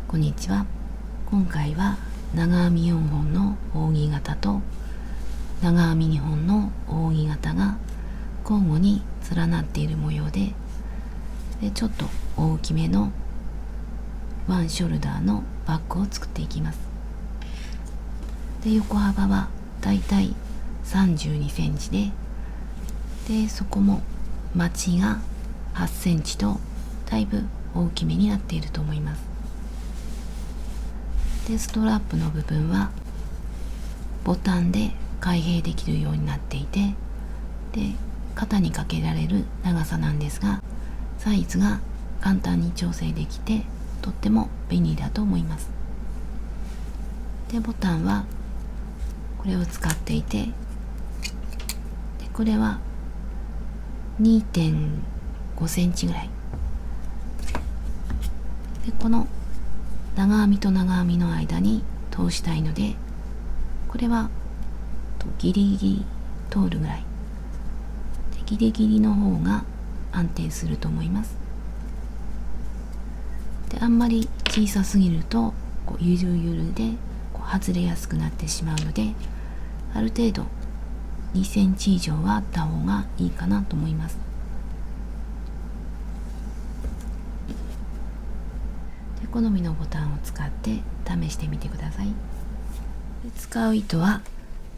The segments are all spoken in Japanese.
こんにちは。今回は長編み4本の扇形と長編み2本の扇形が交互に連なっている模様で、ちょっと大きめのワンショルダーのバッグを作っていきます。で、横幅はだいたい32センチで、そこもまちが8センチとだいぶ大きめになっていると思います。で、ストラップの部分はボタンで開閉できるようになっていて、で、肩にかけられる長さなんですが、サイズが簡単に調整できてとっても便利だと思います。で、ボタンはこれを使っていて、でこれは 2.5 センチぐらいで、この長編みと長編みの間に通したいので、これはギリギリ通るぐらいで、ギリギリの方が安定すると思います。で、あんまり小さすぎるとゆるゆるで外れやすくなってしまうので、ある程度2センチ以上はあった方がいいかなと思います。で、好みのボタンを使って試してみてください。で、使う糸は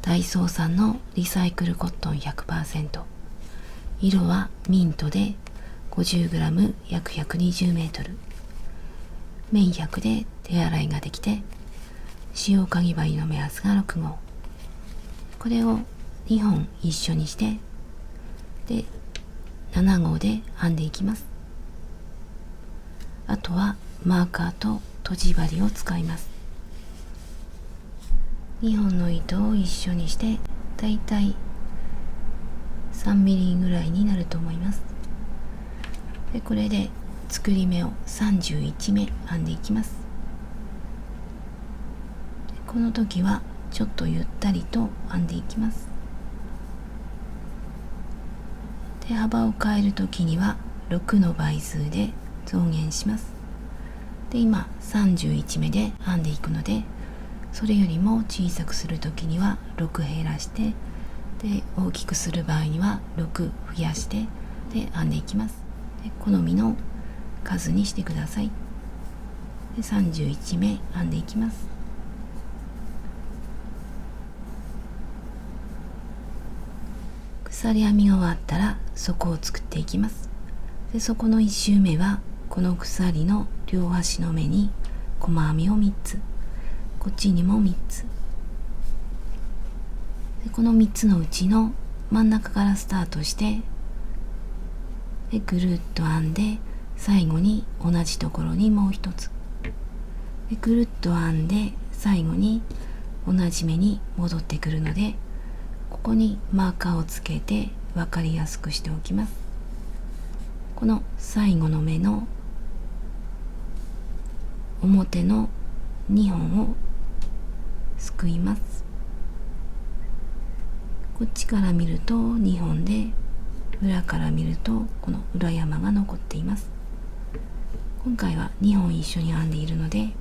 ダイソーさんのリサイクルコットン 100%、 色はミントで 50g 約 120m、 綿100で手洗いができて、使用かぎ針の目安が6号。これを2本一緒にして、で7号で編んでいきます。あとはマーカーととじ針を使います。2本の糸を一緒にしてだいたい3ミリぐらいになると思います。で、これで作り目を31目編んでいきます。この時はちょっとゆったりと編んでいきます。で、幅を変える時には6の倍数で増減します。で、今31目で編んでいくので、それよりも小さくする時には6減らして、で大きくする場合には6増やしてで編んでいきます。で、好みの数にしてください。で、31目編んでいきます。鎖編みが終わったら底を作っていきます。で、底の1周目はこの鎖の両端の目に細編みを3つ、こっちにも3つで、この3つのうちの真ん中からスタートして、でぐるっと編んで、最後に同じところにもう一つでぐるっと編んで、最後に同じ目に戻ってくるので、ここにマーカーをつけて分かりやすくしておきます。この最後の目の表の2本をすくいます。こっちから見ると2本で、裏から見るとこの裏山が残っています。今回は2本一緒に編んでいるので、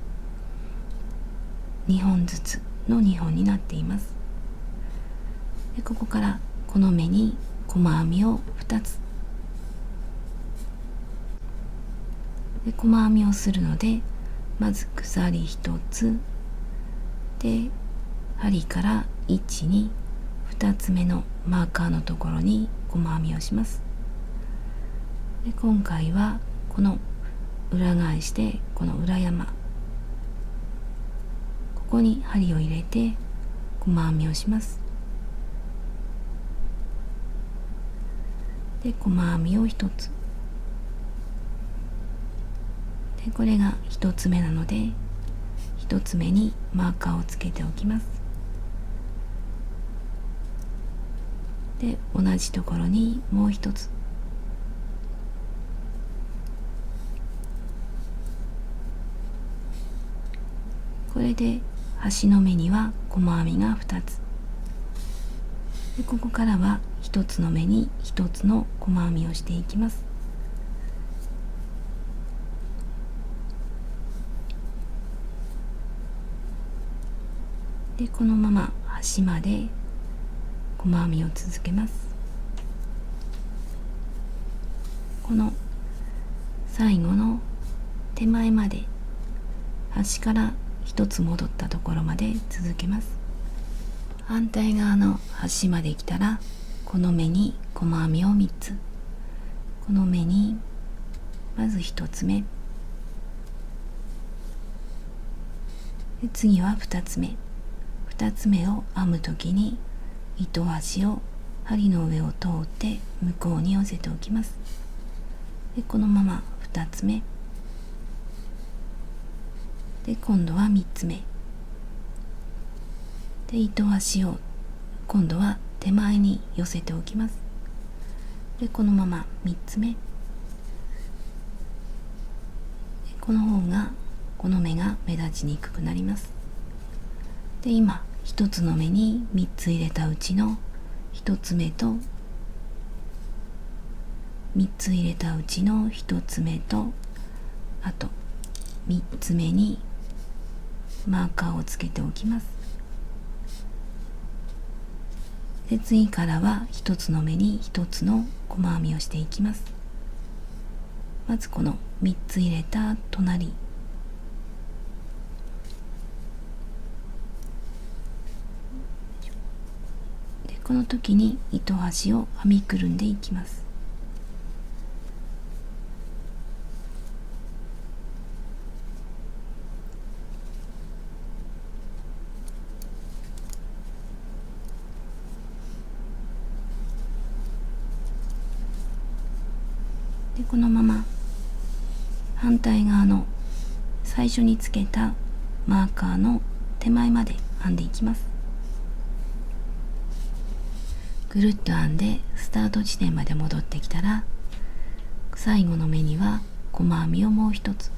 2本ずつの2本になっています。で、ここからこの目に細編みを2つで、細編みをするので、まず鎖1つで、針から1に2つ目のマーカーのところに細編みをします。で、今回はこの裏返して、この裏山、ここに針を入れて細編みをします。で、細編みを1つで、これが1つ目なので、1つ目にマーカーをつけておきます。で、同じところにもう1つ、これで端の目には細編みが2つで、ここからは1つの目に1つの細編みをしていきます。。でこのまま端まで細編みを続けます。この最後の手前まで端から一つ戻ったところまで続けます。反対側の端まで来たら、この目に細編みを3つ、この目にまず1つ目で、次は2つ目。2つ目を編むときに糸端を針の上を通って向こうに寄せておきます。でこのまま2つ目で、今度は3つ目で、糸端を今度は手前に寄せておきます。でこのまま3つ目で、この方がこの目が目立ちにくくなります。で今1つの目に3つ入れたうちの1つ目と3つ入れたうちの1つ目と、あと3つ目にマーカーをつけておきます。で次からは1つの目に1つの細編みをしていきます。まずこの3つ入れた隣で、この時に糸端を編みくるんでいきます。でこのまま反対側の最初につけたマーカーの手前まで編んでいきます。ぐるっと編んでスタート地点まで戻ってきたら、最後の目には細編みをもう一つ、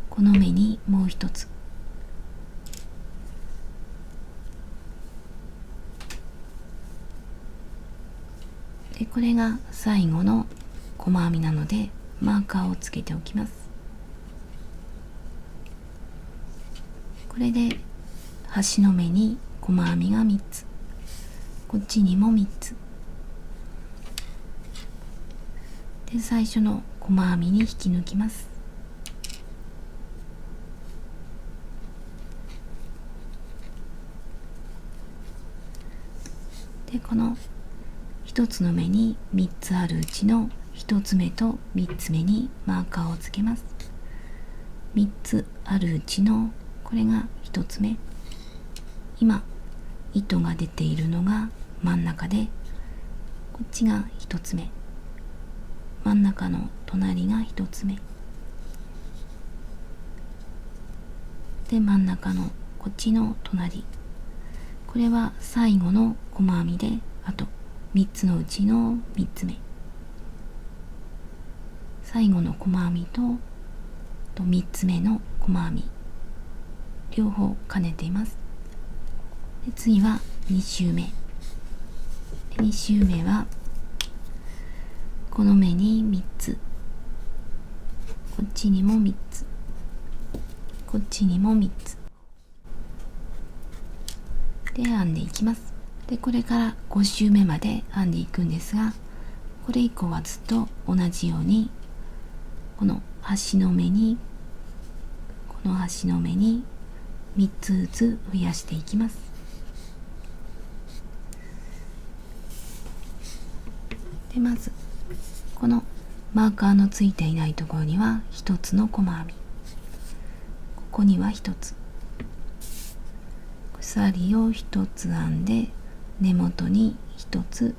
この目にもう一つ、でこれが最後の細編みなのでマーカーをつけておきます。これで端の目に細編みが3つ、こっちにも3つで、最初の細編みに引き抜きます。でこの1つの目に3つあるうちの1つ目と3つ目にマーカーをつけます。3つあるうちのこれが1つ目、今糸が出ているのが真ん中で、こっちが1つ目、真ん中の隣が1つ目で、真ん中のこっちの隣、これは最後の細編みで、あと3つのうちの3つ目、最後の細編みと3つ目の細編み両方兼ねています。で次は2周目で、2周目はこの目に3つ、こっちにも3つ、こっちにも3つで編んでいきます。でこれから5周目まで編んでいくんですが、これ以降はずっと同じようにこの端の目にこの端の目に3つずつ増やしていきます。でまずこのマーカーのついていないところには1つの細編み、ここには1つ、鎖を1つ編んで根元に1つ、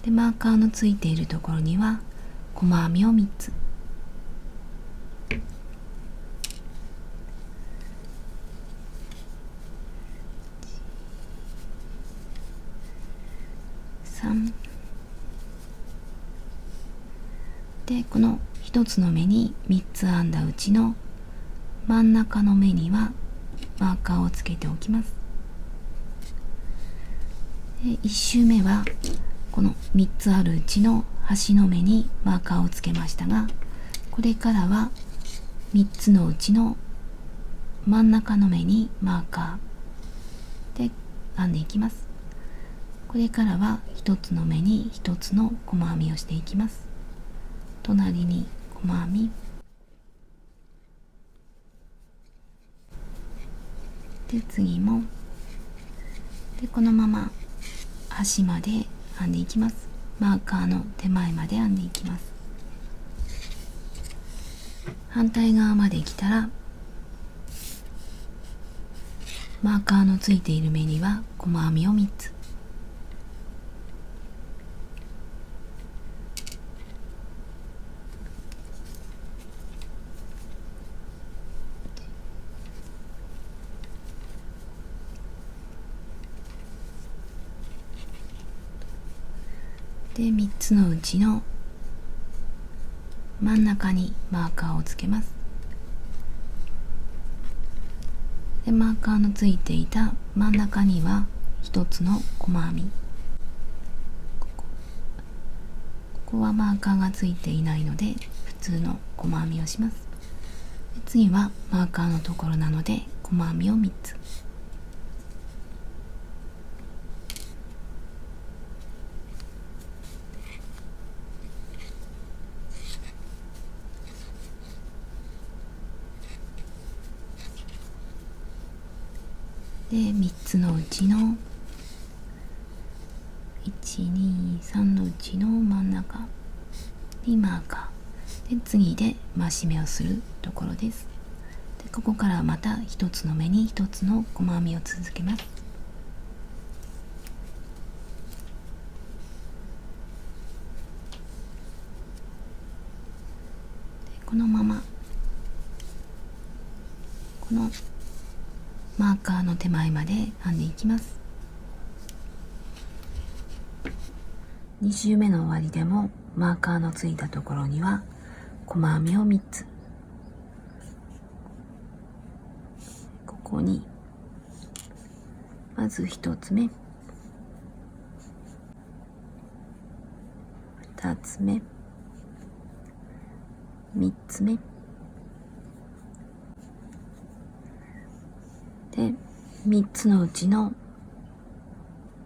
でマーカーのついているところには細編みを3つ、3で、この1つの目に3つ編んだうちの真ん中の目にはマーカーをつけておきます。で1周目はこの3つあるうちの端の目にマーカーをつけましたが、これからは3つのうちの真ん中の目にマーカーで編んでいきます。これからは1つの目に1つの細編みをしていきます。隣に細編みで、次もで、このまま端まで編んでいきます。マーカーの手前まで編んでいきます。反対側まで来たら、マーカーのついている目には細編みを3つ。で、3つのうちの真ん中にマーカーをつけます。で、マーカーのついていた真ん中には1つの細編み。ここはマーカーがついていないので普通の細編みをします。で、次はマーカーのところなので細編みを3つ。で、3つのうちの1、2、3のうちの真ん中にマーカーで、次で増し目をするところです。で、ここからまた1つの目に1つの細編みを続けます。で、このままこのマーカーの手前まで編んでいきます。2周目の終わりでもマーカーのついたところには細編みを3つ。ここにまず1つ目、2つ目、3つ目で、3つのうちの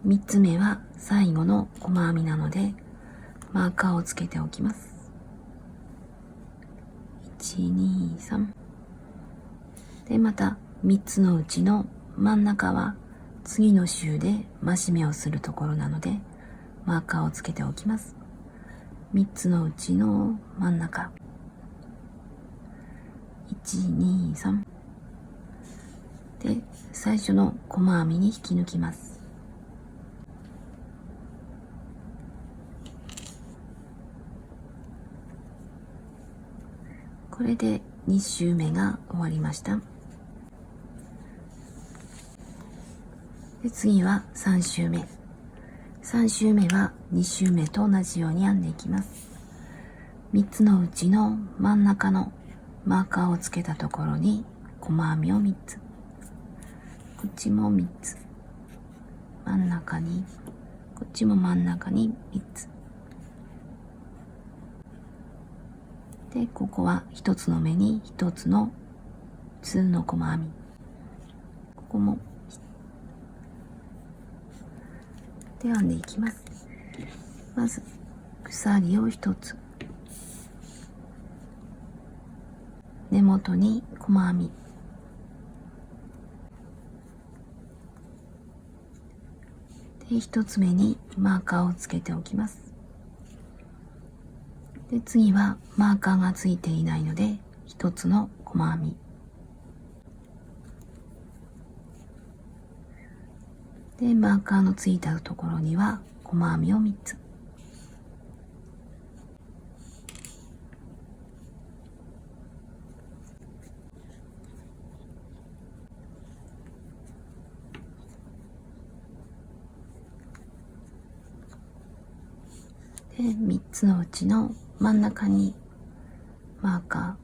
3つ目は最後の細編みなのでマーカーをつけておきます。1、2、3で、また3つのうちの真ん中は次の周で増し目をするところなのでマーカーをつけておきます。3つのうちの真ん中、1、2、3で、最初の細編みに引き抜きます。これで2周目が終わりました。で、次は3周目。3周目は2周目と同じように編んでいきます。3つのうちの真ん中のマーカーをつけたところに細編みを3つ。こっちも3つ。真ん中に、こっちも真ん中に3つ。で、ここは1つの目に1つの普通の細編み。ここもで編んでいきます。まず鎖を1つ、根元に細編みで、1つ目にマーカーをつけておきます。で、次はマーカーがついていないので1つの細編みで、マーカーのついたところには細編みを3つ。で、3つのうちの真ん中にマーカ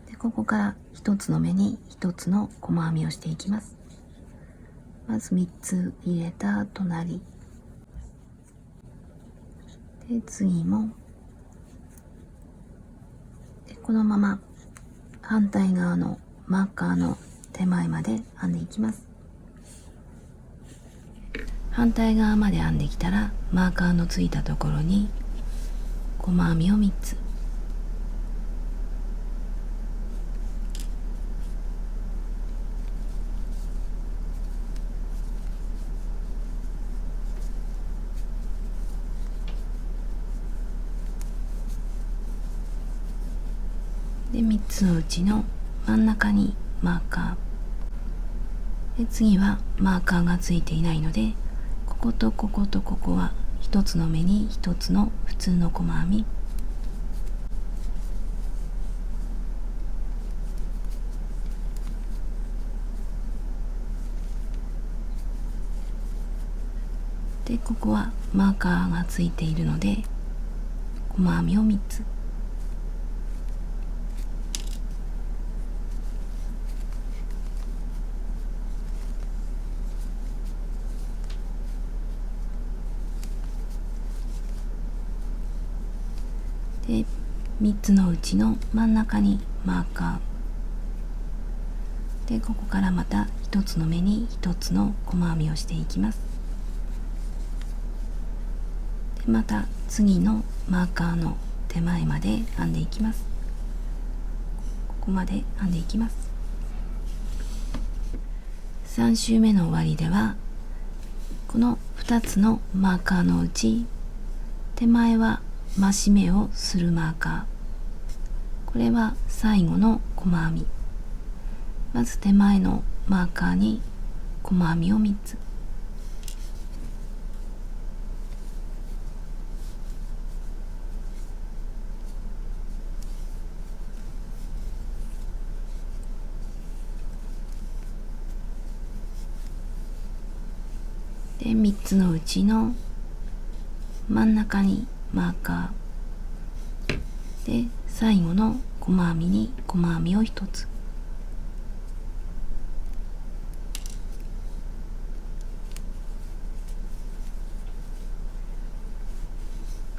ーで、ここから1つの目に1つの細編みをしていきます。まず3つ入れた隣で、次もこのまま反対側のマーカーの手前まで編んでいきます。反対側まで編んできたら、マーカーのついたところに細編みを3つ、で3つのうちの真ん中にマーカーで、次はマーカーがついていないので、こことこことここは1つの目に1つの普通の細編み、でここはマーカーがついているので細編みを3つ、で3つのうちの真ん中にマーカーで、ここからまた1つの目に1つの細編みをしていきます。でまた次のマーカーの手前まで編んでいきます。ここまで編んでいきます。3周目の終わりでは、この2つのマーカーのうち手前は増し目をするマーカー、これは最後の細編み。まず手前のマーカーに細編みを3つ、で3つのうちの真ん中にマーカーで、最後の細編みに細編みを1つ、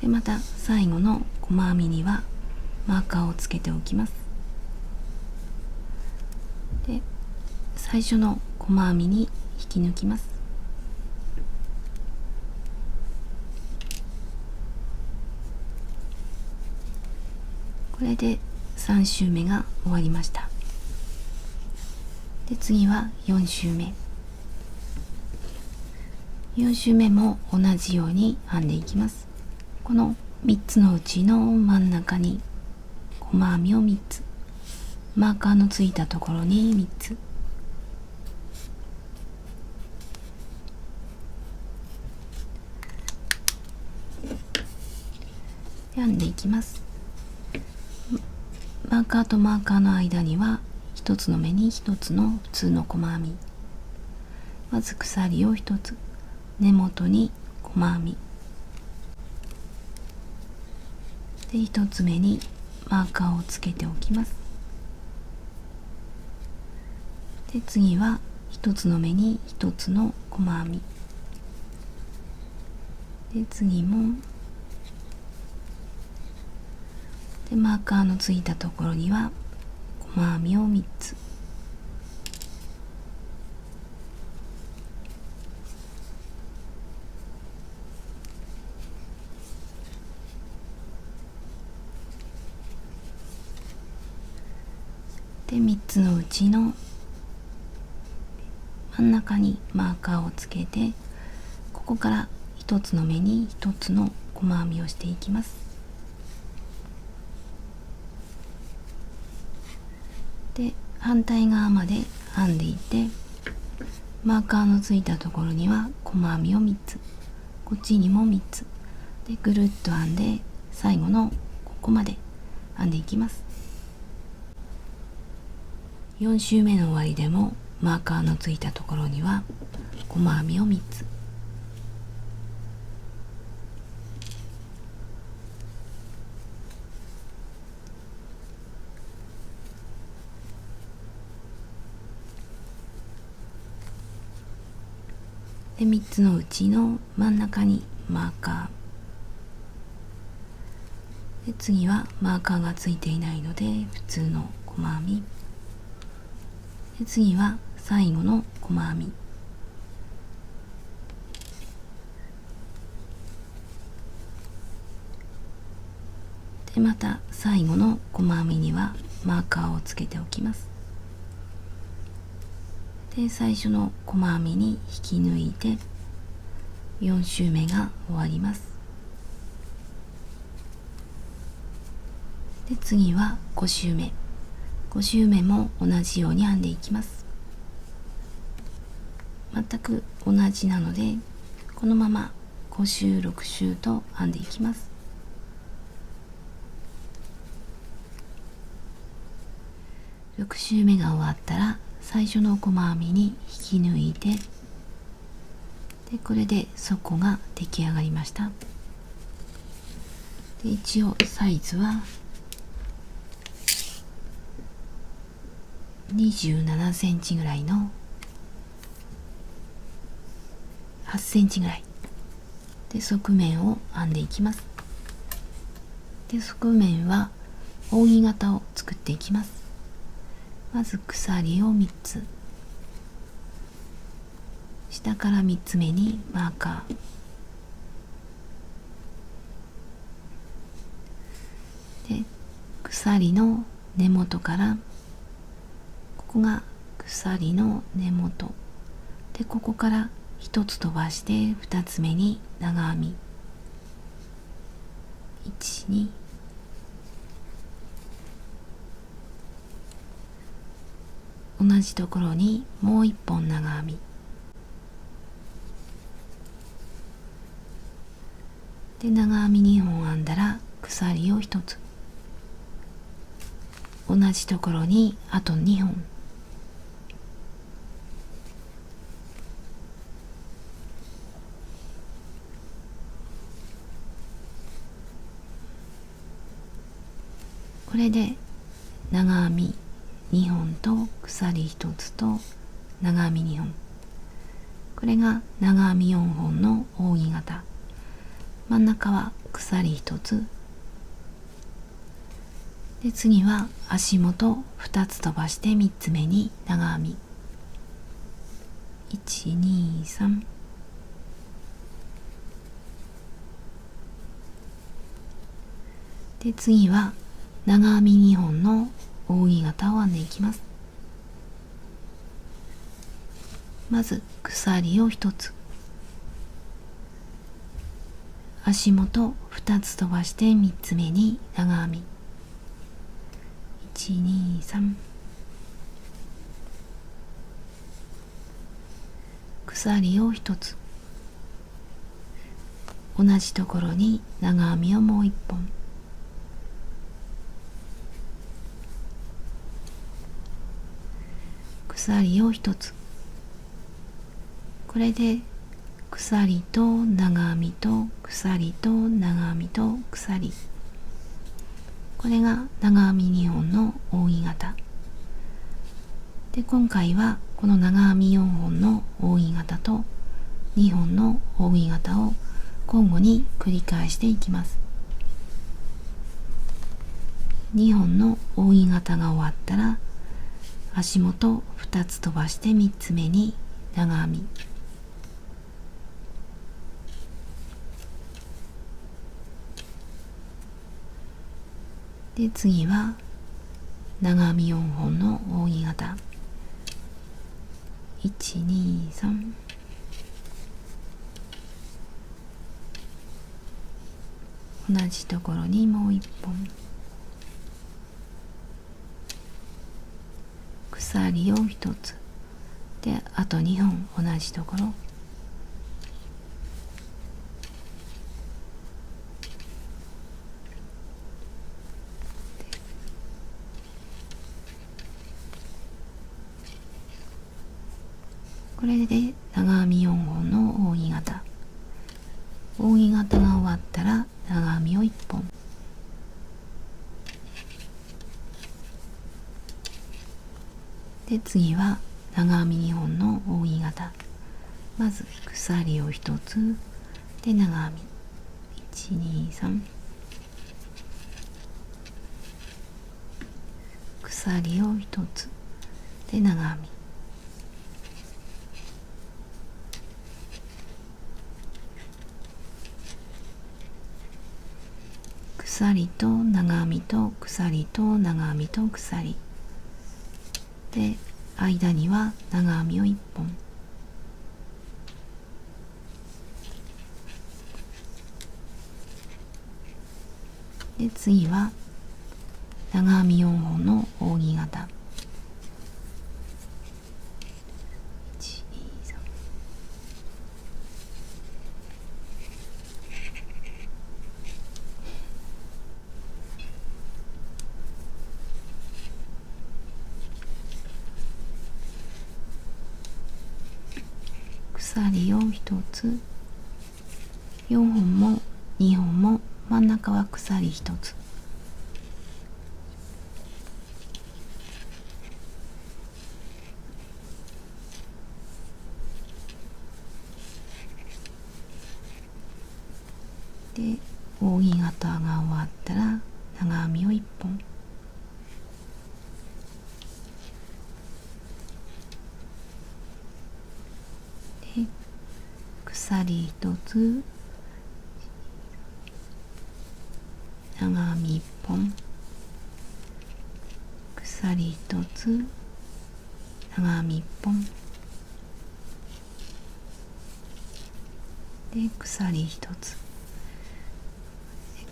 でまた最後の細編みにはマーカーをつけておきます。で最初の細編みに引き抜きます。これで3周目が終わりました。で次は4周目。4周目も同じように編んでいきます。この3つのうちの真ん中に細編みを3つ、マーカーのついたところに3つ、編んでいきます。マーカーとマーカーの間には1つの目に1つの普通の細編み、まず鎖を1つ、根元に細編みで1つ目にマーカーをつけておきます。で次は1つの目に1つの細編みで、次もでマーカーのついたところには細編みを3つ、で3つのうちの真ん中にマーカーをつけて、ここから1つの目に1つの細編みをしていきます。で反対側まで編んでいって、マーカーのついたところには細編みを3つ、こっちにも3つでぐるっと編んで、最後のここまで編んでいきます。4周目の終わりでもマーカーのついたところには細編みを3つ、で3つのうちの真ん中にマーカで次はマーカーがついていないので普通の細編みで、次は最後の細編みで、また最後の細編みにはマーカーをつけておきます。で最初の細編みに引き抜いて4周目が終わります。で次は5周目、5周目も同じように編んでいきます。全く同じなのでこのまま5周6周と編んでいきます。6周目が終わったら最初の細編みに引き抜いて、でこれで底が出来上がりました。で一応サイズは27センチぐらいの8センチぐらいで側面を編んでいきます。で側面は扇形を作っていきます。まず鎖を3つ、下から3つ目にマーカーで鎖の根元からここが鎖の根元で、ここから1つ飛ばして2つ目に長編み1、2同じところにもう1本長編みで、長編み2本編んだら鎖を1つ、同じところにあと2本これで長編み2本と鎖1つと長編み2本、これが長編み4本の扇形、真ん中は鎖1つで、次は足元2つ飛ばして3つ目に長編み1、2、3で、次は長編み2本の扇形を編んでいきます。まず鎖を1つ、足元2つ飛ばして3つ目に長編み1、2、3鎖を1つ、同じところに長編みをもう1本鎖を1つ、これで鎖と長編みと鎖と長編みと鎖、これが長編み2本の扇形で、今回はこの長編み4本の扇形と2本の扇形を交互に繰り返していきます。2本の扇形が終わったら足元2つ飛ばして3つ目に長編みで、次は長編み4本の扇形1、2、3同じところにもう1本鎖を1つで、あと2本同じところこれで長編み4本の扇形、扇形が終わったら長編みを1本で、次は長編み2本の扇形、まず鎖を1つで長編み1、2、3鎖を一つで長編み、鎖と長編みと鎖と長編みと鎖で、間には長編みを1本で、次は長編み4本の扇形、鎖を1つ、4本も2本も真ん中は鎖1つ、で扇形が終わったら長編みを1本で、鎖1つ、長編み1本、鎖1つ、長編み1本で、鎖1つ、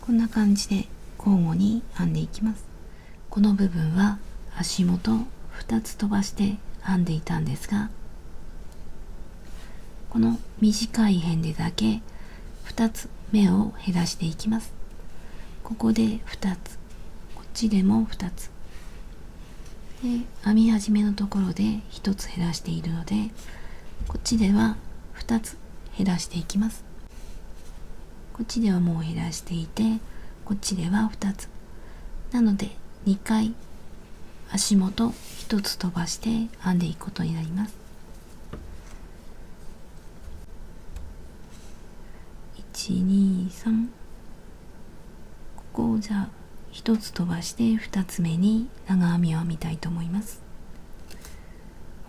こんな感じで交互に編んでいきます。この部分は足元2つ飛ばして編んでいたんですが、この短い辺でだけ2つ目を減らしていきます。ここで2つ、こっちでも2つで、編み始めのところで1つ減らしているので、こっちでは2つ減らしていきます。こっちではもう減らしていて、こっちでは2つなので、2回足元1つ飛ばして編んでいくことになります。1、2、3、ここをじゃあ1つ飛ばして2つ目に長編みを編みたいと思います。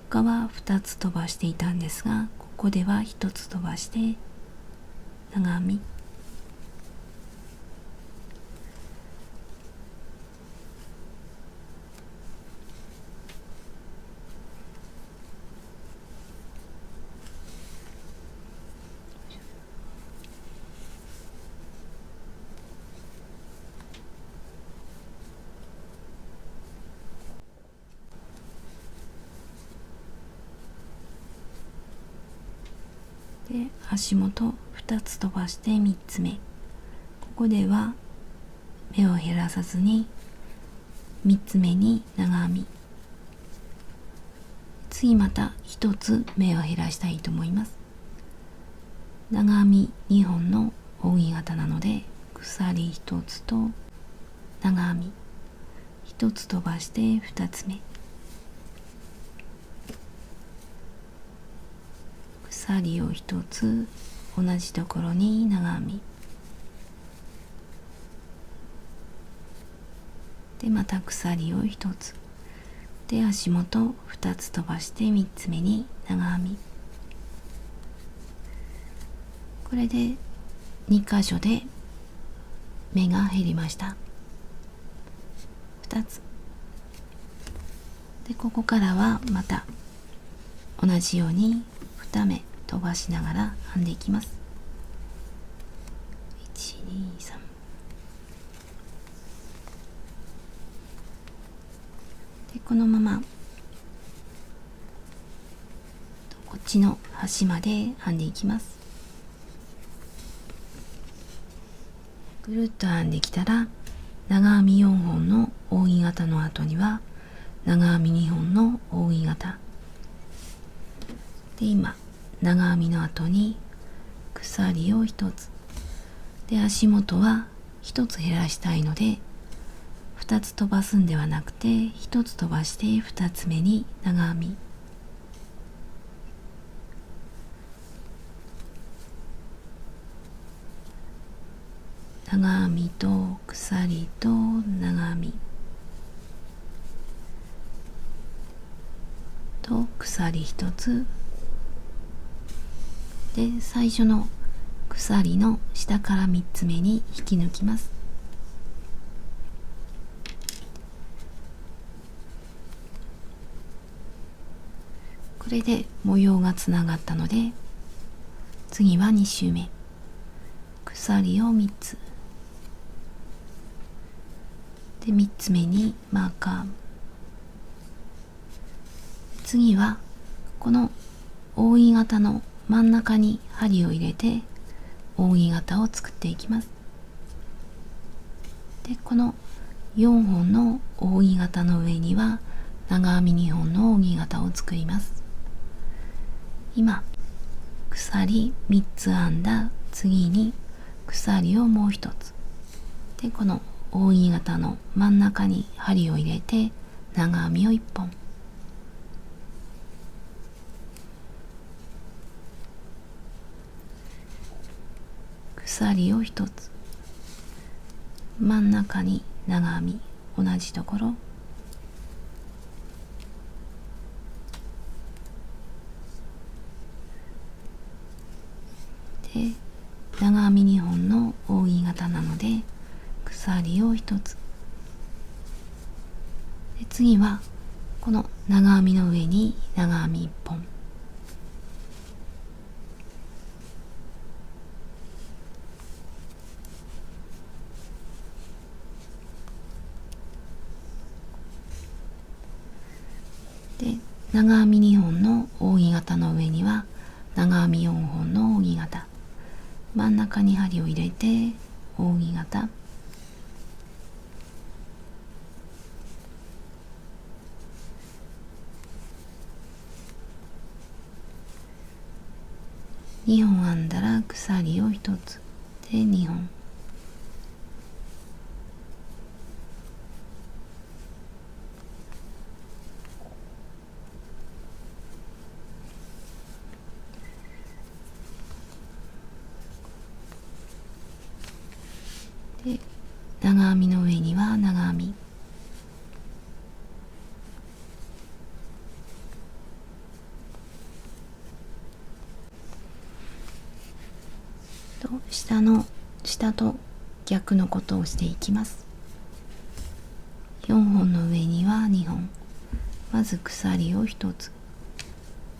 他は2つ飛ばしていたんですが、ここでは1つ飛ばして長編み、で足元2つ飛ばして3つ目、ここでは目を減らさずに3つ目に長編み、次また1つ目を減らしたいと思います。長編み2本の扇形なので、鎖1つと長編み1つ飛ばして2つ目、鎖を1つ、同じところに長編みで、また鎖を1つで、足元2つ飛ばして3つ目に長編み、これで2箇所で目が減りました。2つで、ここからはまた同じように2目飛ばしながら編んでいきます。1、2、3で、このままこっちの端まで編んでいきます。ぐるっと編んできたら、長編み4本の扇形の後には長編み2本の扇形で、今長編みの後に鎖を1つで、足元は1つ減らしたいので2つ飛ばすんではなくて、1つ飛ばして2つ目に長編み、長編みと鎖と長編みと鎖1つで、最初の鎖の下から3つ目に引き抜きます。これで模様がつながったので、次は2周目、鎖を3つで、3つ目にマーカー。次はこの扇形の真ん中に針を入れて扇形を作っていきます。で、この4本の扇形の上には長編み2本の扇形を作ります。今鎖3つ編んだ次に鎖をもう一つで、この扇形の真ん中に針を入れて長編みを1本、鎖を1つ、真ん中に長編み同じところ、で長編み2本の扇形なので鎖を1つで、次はこの長編みの上に長編み1本で、長編み2本の扇形の上には長編み4本の扇形、真ん中に針を入れて扇形、2本編んだら鎖を1つで2本、で長編みの上には長編み、と下と逆のことをしていきます。4本の上には2本、まず鎖を1つ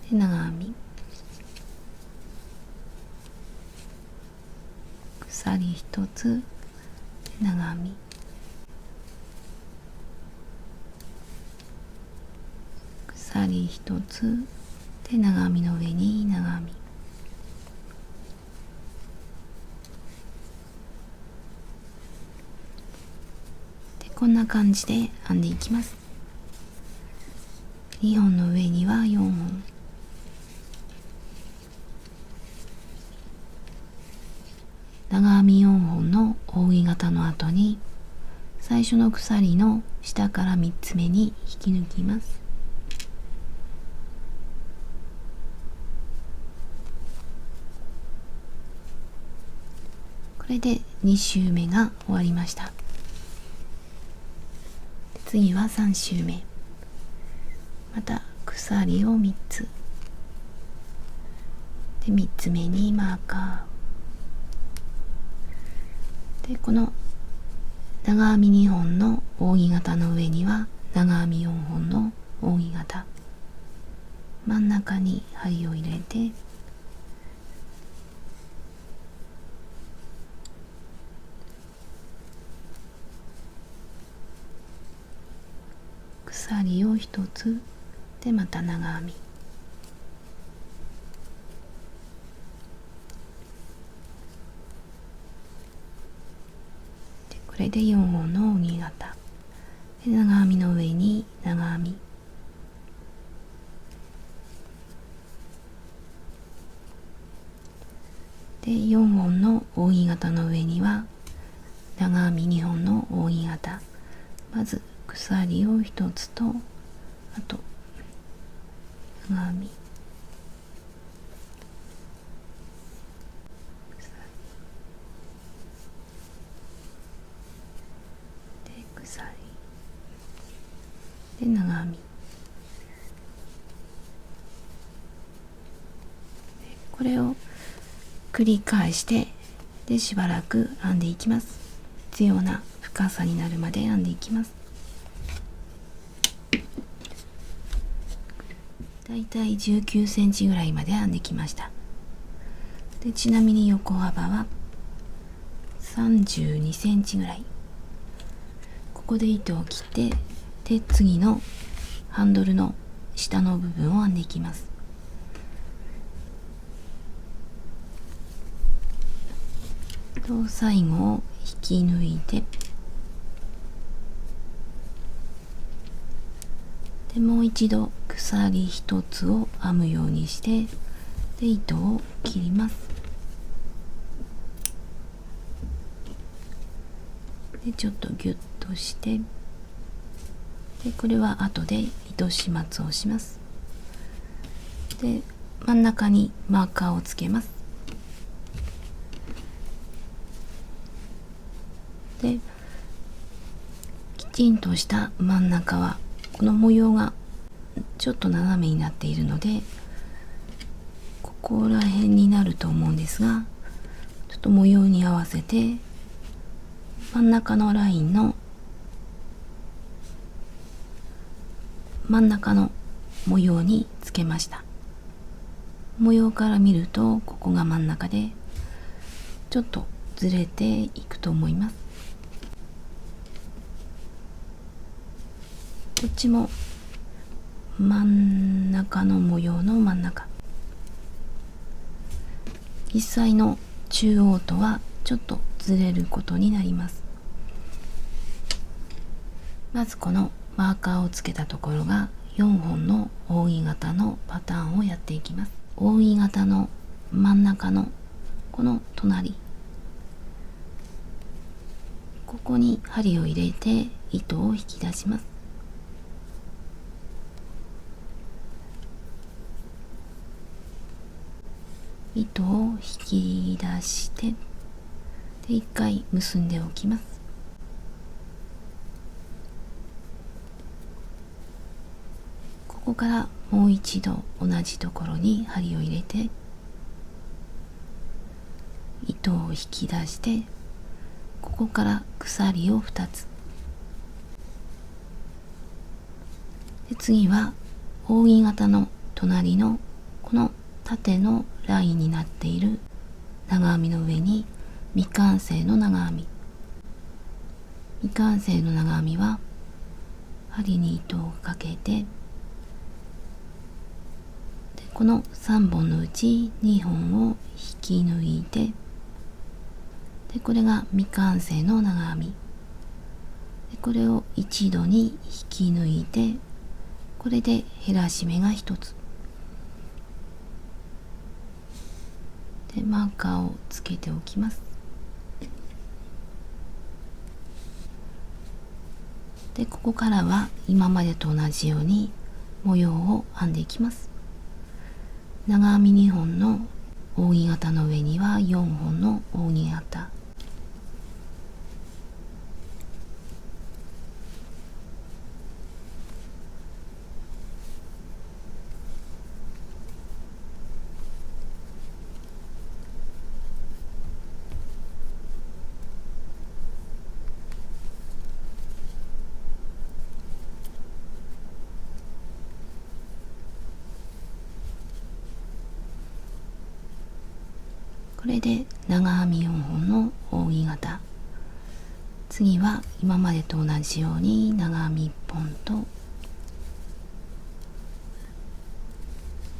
で長編み、鎖1つで長編み、鎖1つで長編みの上に長編み、こんな感じで編んでいきます。2本の上には4本、長編み4本の扇形の後に最初の鎖の下から3つ目に引き抜きます。これで2周目が終わりました。次は3周目、また鎖を3つで、3つ目にマーカーで、この長編み2本の扇形の上には長編み4本の扇形、真ん中に針を入れて鎖を1つで、また長編みで、これで4本の扇形で、長編みの上に長編みで、4本の扇形の上には長編み2本の扇形、まず鎖を1つと、あと長編み、で鎖で長編みこれを繰り返してでしばらく編んでいきます。必要な深さになるまで編んでいきます。だいたい19センチぐらいまで編んできました。でちなみに横幅は32センチぐらい。ここで糸を切ってで次のハンドルの下の部分を編んでいきます。と最後を引き抜いてでもう一度鎖一つを編むようにしてで糸を切ります。でちょっとギュッとしてでこれは後で糸始末をします。で真ん中にマーカーをつけます。できちんとした真ん中はこの模様がちょっと斜めになっているのでここら辺になると思うんですが、ちょっと模様に合わせて真ん中のラインの真ん中の模様につけました。模様から見るとここが真ん中でちょっとずれていくと思います。こっちも真ん中の模様の真ん中、実際の中央とはちょっとずれることになります。まずこのマーカーをつけたところが4本の扇形のパターンをやっていきます。扇形の真ん中のこの隣、ここに針を入れて糸を引き出します。糸を引き出してで一回結んでおきます。ここからもう一度同じところに針を入れて糸を引き出してここから鎖を2つで次は扇形の隣のこの縦のラインになっている長編みの上に未完成の長編み、未完成の長編みは針に糸をかけてでこの3本のうち2本を引き抜いてでこれが未完成の長編みでこれを一度に引き抜いてこれで減らし目が1つでマーカーをつけておきます。でここからは今までと同じように模様を編んでいきます。長編み2本の扇形の上には4本の扇形これで長編み4本の扇形、次は今までと同じように長編み1本と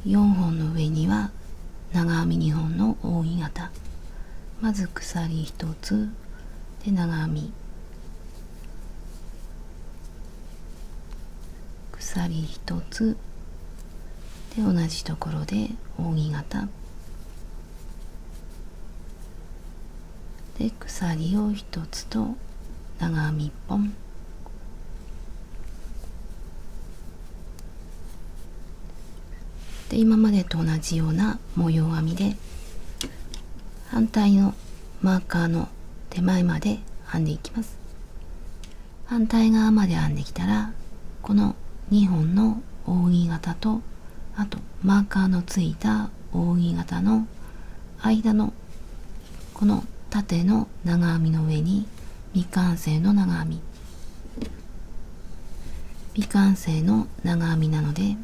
4本の上には長編み2本の扇形、まず鎖1つで長編み鎖1つで同じところで扇形で鎖を1つと長編み1本で今までと同じような模様編みで反対のマーカーの手前まで編んでいきます。反対側まで編んできたらこの2本の扇形とあとマーカーのついた扇形の間のこの縦の長編みの上に未完成の長編み、未完成の長編みなので、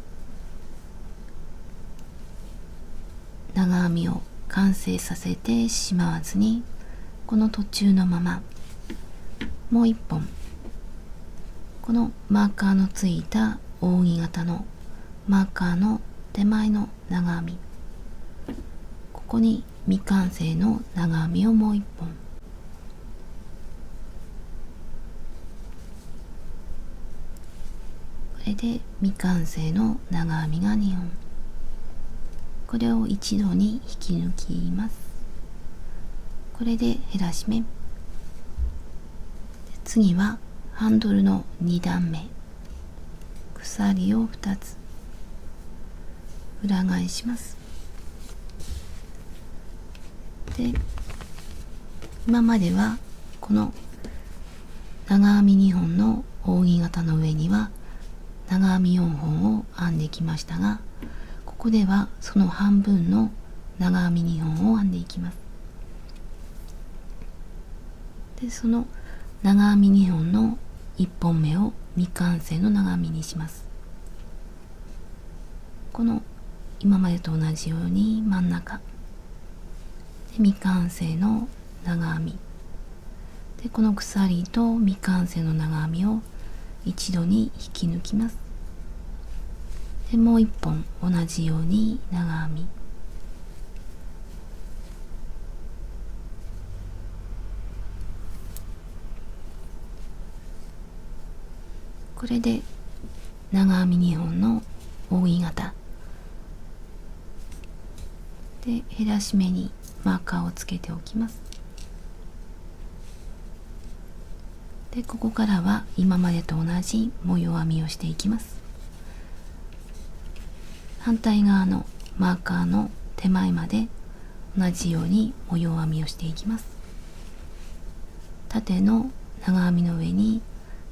長編みを完成させてしまわずに、この途中のままもう一本、このマーカーのついた扇形のマーカーの手前の長編み、ここに未完成の長編みをもう一本、これで未完成の長編みが2本、これを一度に引き抜きます。これで減らし目。次はハンドルの2段目、鎖を2つ裏返します。で、今まではこの長編み2本の扇形の上には長編み4本を編んできましたが、ここではその半分の長編み2本を編んでいきます。で、その長編み2本の1本目を未完成の長編みにします。この今までと同じように真ん中で未完成の長編みで、この鎖と未完成の長編みを一度に引き抜きます。で、もう1本同じように長編み、これで長編み2本の扇形で、減らし目にマーカーをつけておきます。で、ここからは今までと同じ模様編みをしていきます。反対側のマーカーの手前まで同じように模様編みをしていきます。縦の長編みの上に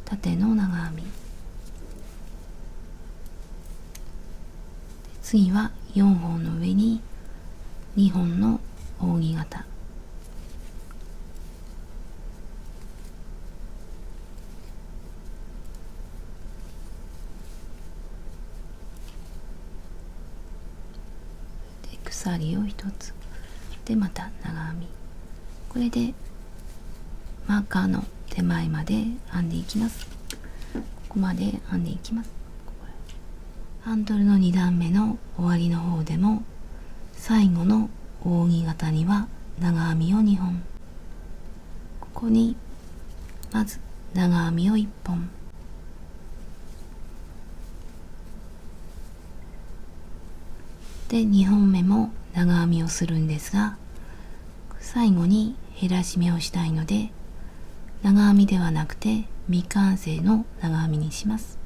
縦の長編み、次は4本の上に2本の扇形、で鎖を1つで、また長編み、これでマーカーの手前まで編んでいきます。ここまで編んでいきます。ハンドルの2段目の終わりの方でも最後の扇形には長編みを2本、ここにまず長編みを1本、で2本目も長編みをするんですが、最後に減らし目をしたいので長編みではなくて未完成の長編みにします。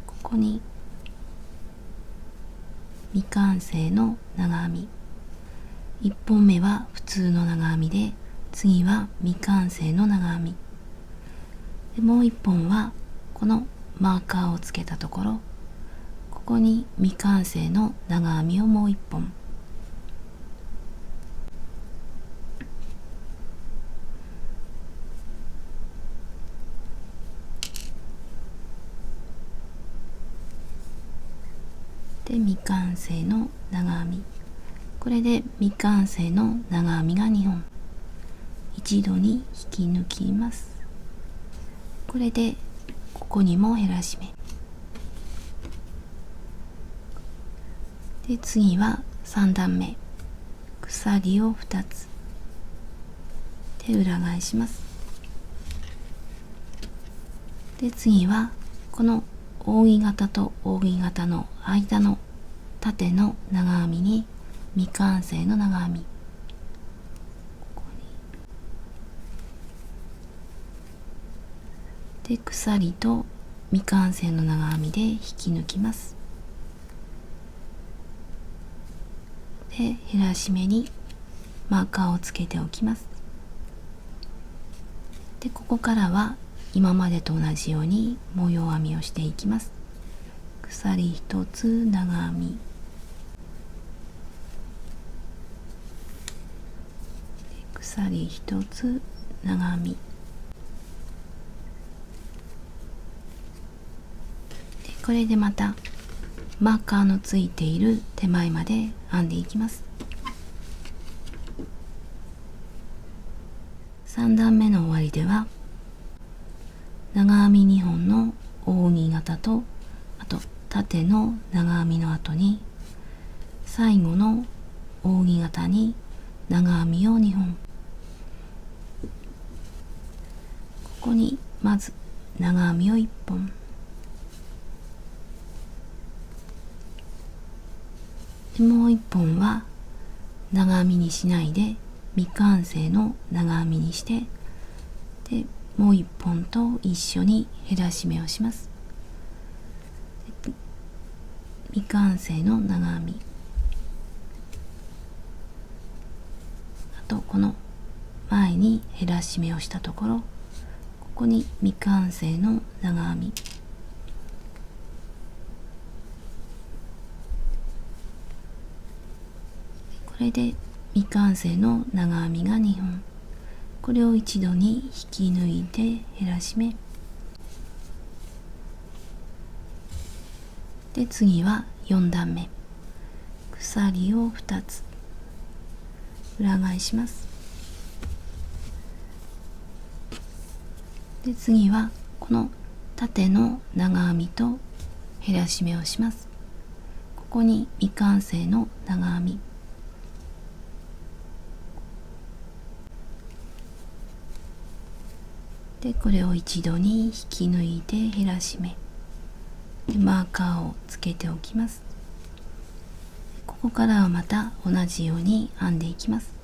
ここに未完成の長編み、1本目は普通の長編みで、次は未完成の長編みで、もう1本はこのマーカーをつけたところ、ここに未完成の長編みをもう1本、で未完成の長編み、これで未完成の長編みが2本、一度に引き抜きます。これでここにも減らし目で、次は3段目、鎖を2つで裏返します。で、次はこの扇形と扇形の間の縦の長編みに未完成の長編み、ここにで鎖と未完成の長編みで引き抜きます。で減らし目にマーカーをつけておきます。でここからは今までと同じように模様編みをしていきます。鎖1つ長編み鎖1つ長編みで、これでまたマーカーのついている手前まで編んでいきます。3段目の終わりでは長編み2本の扇形と、あと縦の長編みの後に最後の扇形に長編みを2本、ここにまず長編みを1本、でもう1本は長編みにしないで未完成の長編みにして、でもう1本と一緒に減らし目をします。未完成の長編み、あとこの前に減らし目をしたところ、ここに未完成の長編み、これで未完成の長編みが2本、これを一度に引き抜いて減らし目で、次は4段目、鎖を2つ裏返します。で次はこの縦の長編みと減らし目をします。ここに未完成の長編みで、これを一度に引き抜いて減らし目でマーカーをつけておきます。ここからはまた同じように編んでいきます。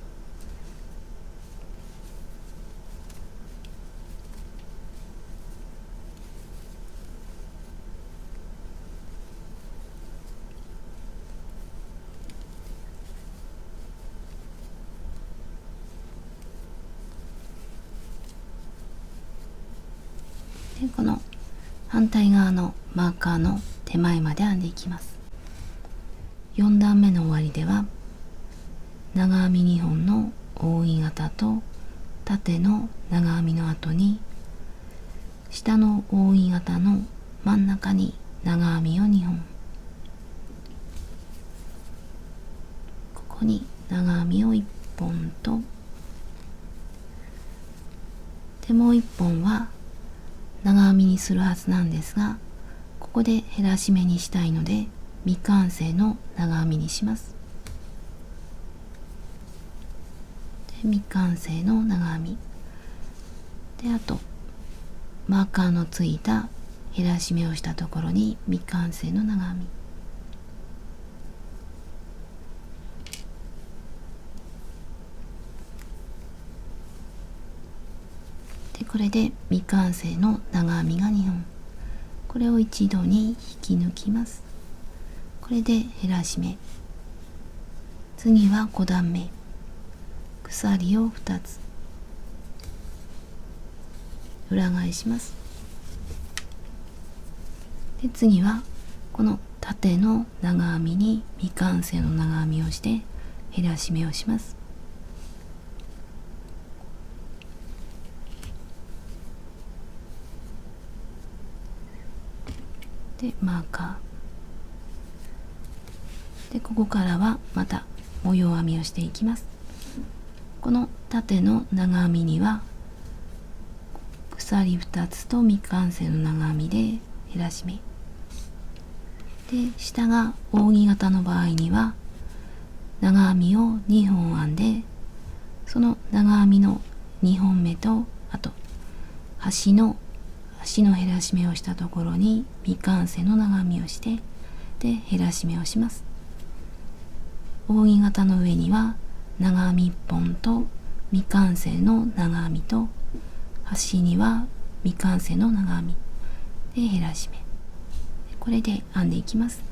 でこの反対側のマーカーの手前まで編んでいきます。4段目の終わりでは長編み2本の扇形と縦の長編みの後に下の扇形の真ん中に長編みを2本、ここに長編みを1本と、でもう1本は長編みにするはずなんですが、ここで減らし目にしたいので未完成の長編みにします。で未完成の長編みで、あとマーカーのついた減らし目をしたところに未完成の長編みで、これで未完成の長編みが2本、これを一度に引き抜きます。これで減らし目、次は5段目、鎖を2つ裏返します。で次はこの縦の長編みに未完成の長編みをして減らし目をします。でマーカーで、ここからはまた模様編みをしていきます。この縦の長編みには鎖2つと未完成の長編みで減らし目で、下が扇形の場合には長編みを2本編んで、その長編みの2本目と、あと足の減らし目をしたところに未完成の長編みをして、で減らし目をします。扇形の上には長編み1本と未完成の長編みと、端には未完成の長編みで減らし目、これで編んでいきます。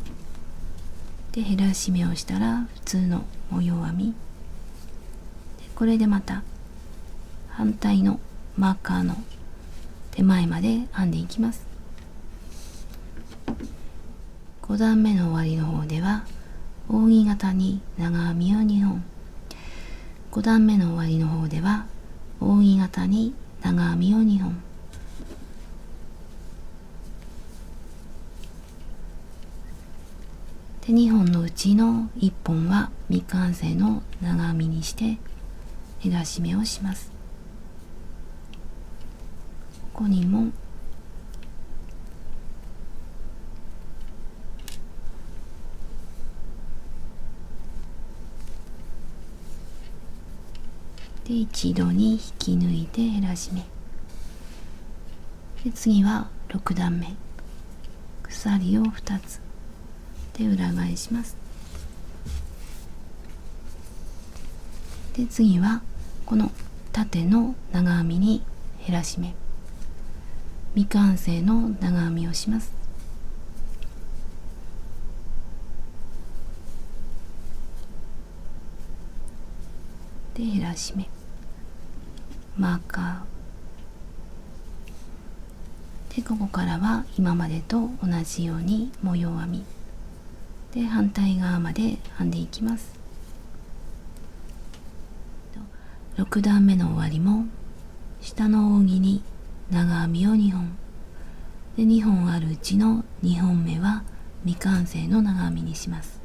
で減らし目をしたら普通の模様編みで、これでまた反対のマーカーの手前まで編んでいきます。5段目の終わりの方では扇形に長編みを2本、5段目の終わりの方では扇形に長編みを2本、で2本のうちの1本は未完成の長編みにして減らし目をします。ここにもで一度に引き抜いて減らし目で、次は6段目鎖を2つで裏返します。で次はこの縦の長編みに減らし目、未完成の長編みをします。で減らし目、マーカーで、ここからは今までと同じように模様編みで反対側まで編んでいきます。6段目の終わりも下の扇に長編みを2本で、2本あるうちの2本目は未完成の長編みにします。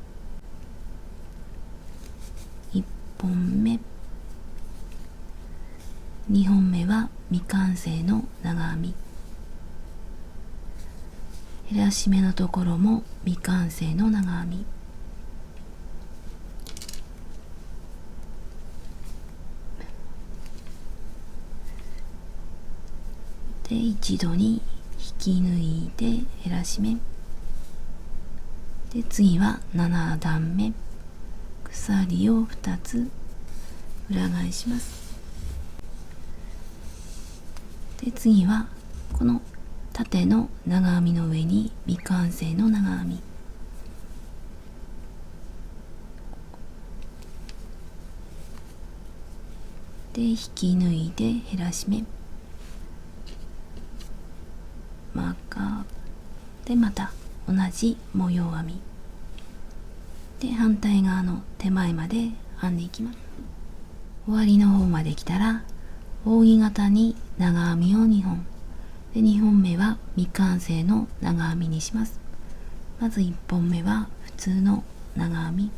1本目、2本目は未完成の長編み、減らし目のところも未完成の長編みで、一度に引き抜いて減らし目で、次は7段目鎖を2つ裏返します。で次はこの縦の長編みの上に未完成の長編みで、引き抜いて減らし目、マーカーでまた同じ模様編みで反対側の手前まで編んでいきます。終わりの方まで来たら扇形に長編みを2本で、2本目は未完成の長編みにします。まず1本目は普通の長編み、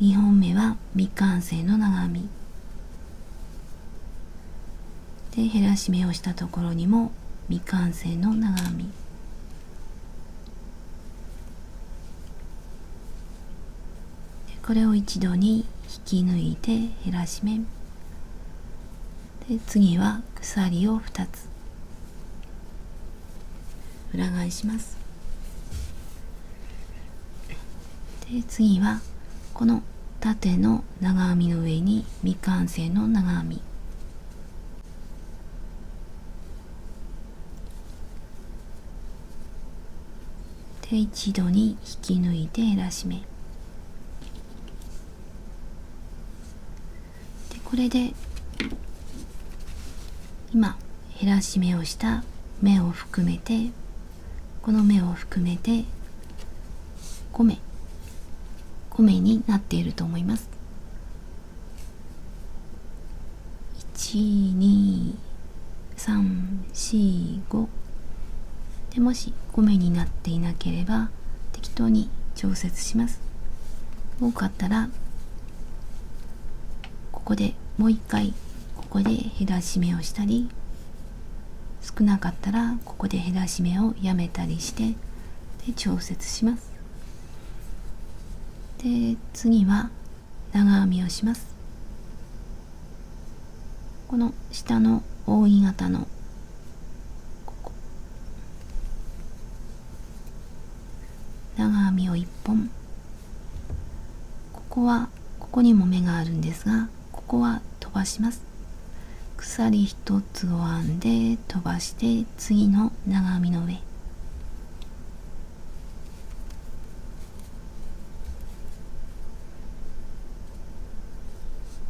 2本目は未完成の長編みで、減らし目をしたところにも未完成の長編みで、これを一度に引き抜いて減らし目で、次は鎖を2つ裏返します。で次はこの縦の長編みの上に未完成の長編みで、一度に引き抜いて減らし目で、これで今減らし目をした目を含めて、この目を含めて5目になっていると思います。1、2、3、4、5で、もし5目になっていなければ適当に調節します。多かったらここでもう一回ここで減らし目をしたり、少なかったらここで減らし目をやめたりしてで調節します。で次は長編みをします。この下の扇形のここ長編みを1本、ここにも目があるんですが、ここは飛ばします。鎖1つを編んで飛ばして次の長編みの上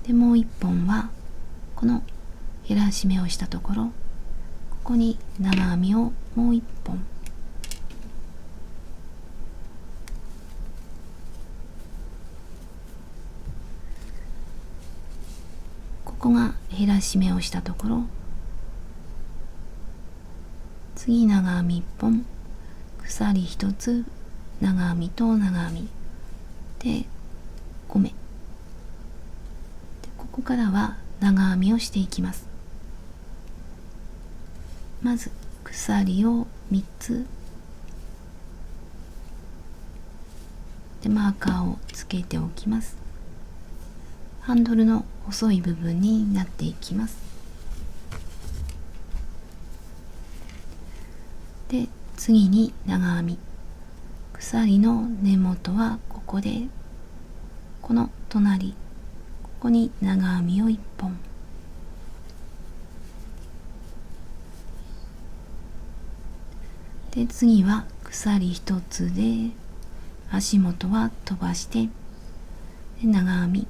で、もう1本はこの減らし目をしたところ、ここに長編みをもう1本こが減らし目をしたところ、次長編み1本、鎖1つ、長編みと長編みで5目で、ここからは長編みをしていきます。まず鎖を3つでマーカーをつけておきます。ハンドルの細い部分になっていきます。で、次に長編み、鎖の根元はここで、この隣、ここに長編みを1本で、次は鎖1つで足元は飛ばしてで長編み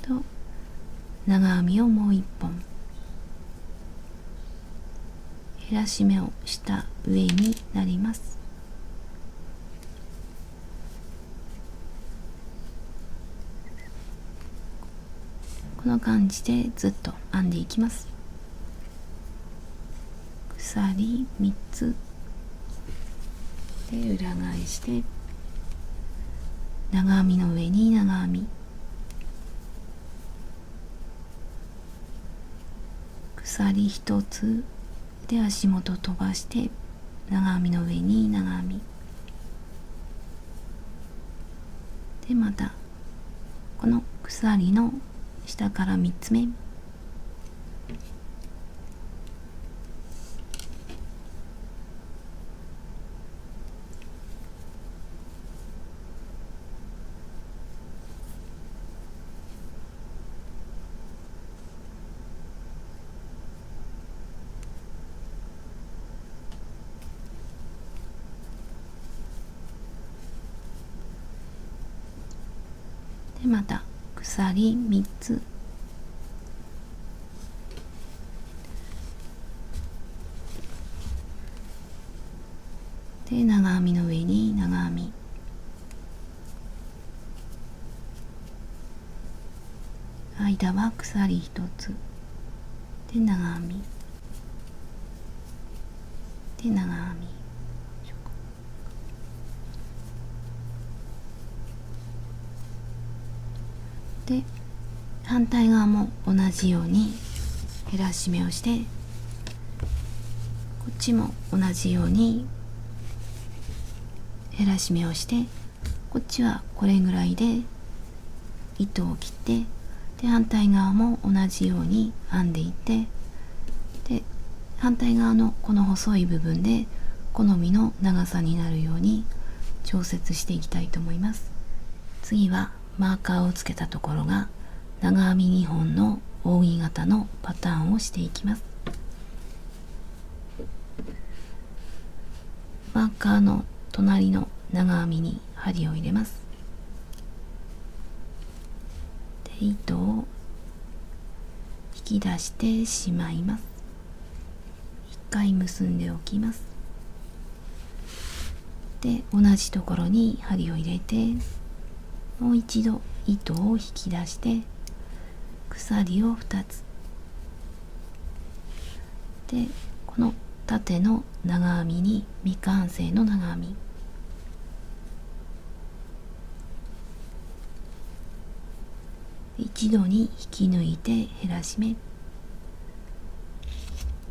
と長編みをもう1本、減らし目をした上になります。この感じでずっと編んでいきます。鎖3つで裏返して長編みの上に長編み、鎖1つで足元飛ばして長編みの上に長編みで、またこの鎖の下から3つ目で、また鎖3つで長編みの上に長編み、間は鎖1つで長編みで長編みで、反対側も同じように減らし目をして、こっちも同じように減らし目をして、こっちはこれぐらいで糸を切って、で反対側も同じように編んでいって、で反対側のこの細い部分で好みの長さになるように調節していきたいと思います。次はマーカーをつけたところが長編み2本の扇形のパターンをしていきます。マーカーの隣の長編みに針を入れます。で、糸を引き出してしまいます。一回結んでおきます。で、同じところに針を入れて、もう一度糸を引き出して鎖を2つで、この縦の長編みに未完成の長編み一度に引き抜いて減らし目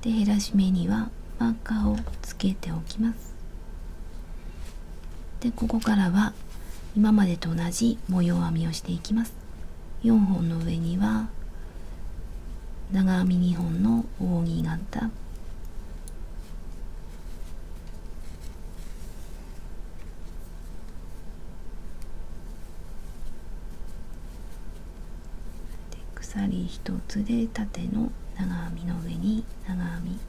で、減らし目にはマーカーをつけておきます。で、ここからは今までと同じ模様編みをしていきます。4本の上には長編み2本の扇形で、鎖1つで縦の長編みの上に長編み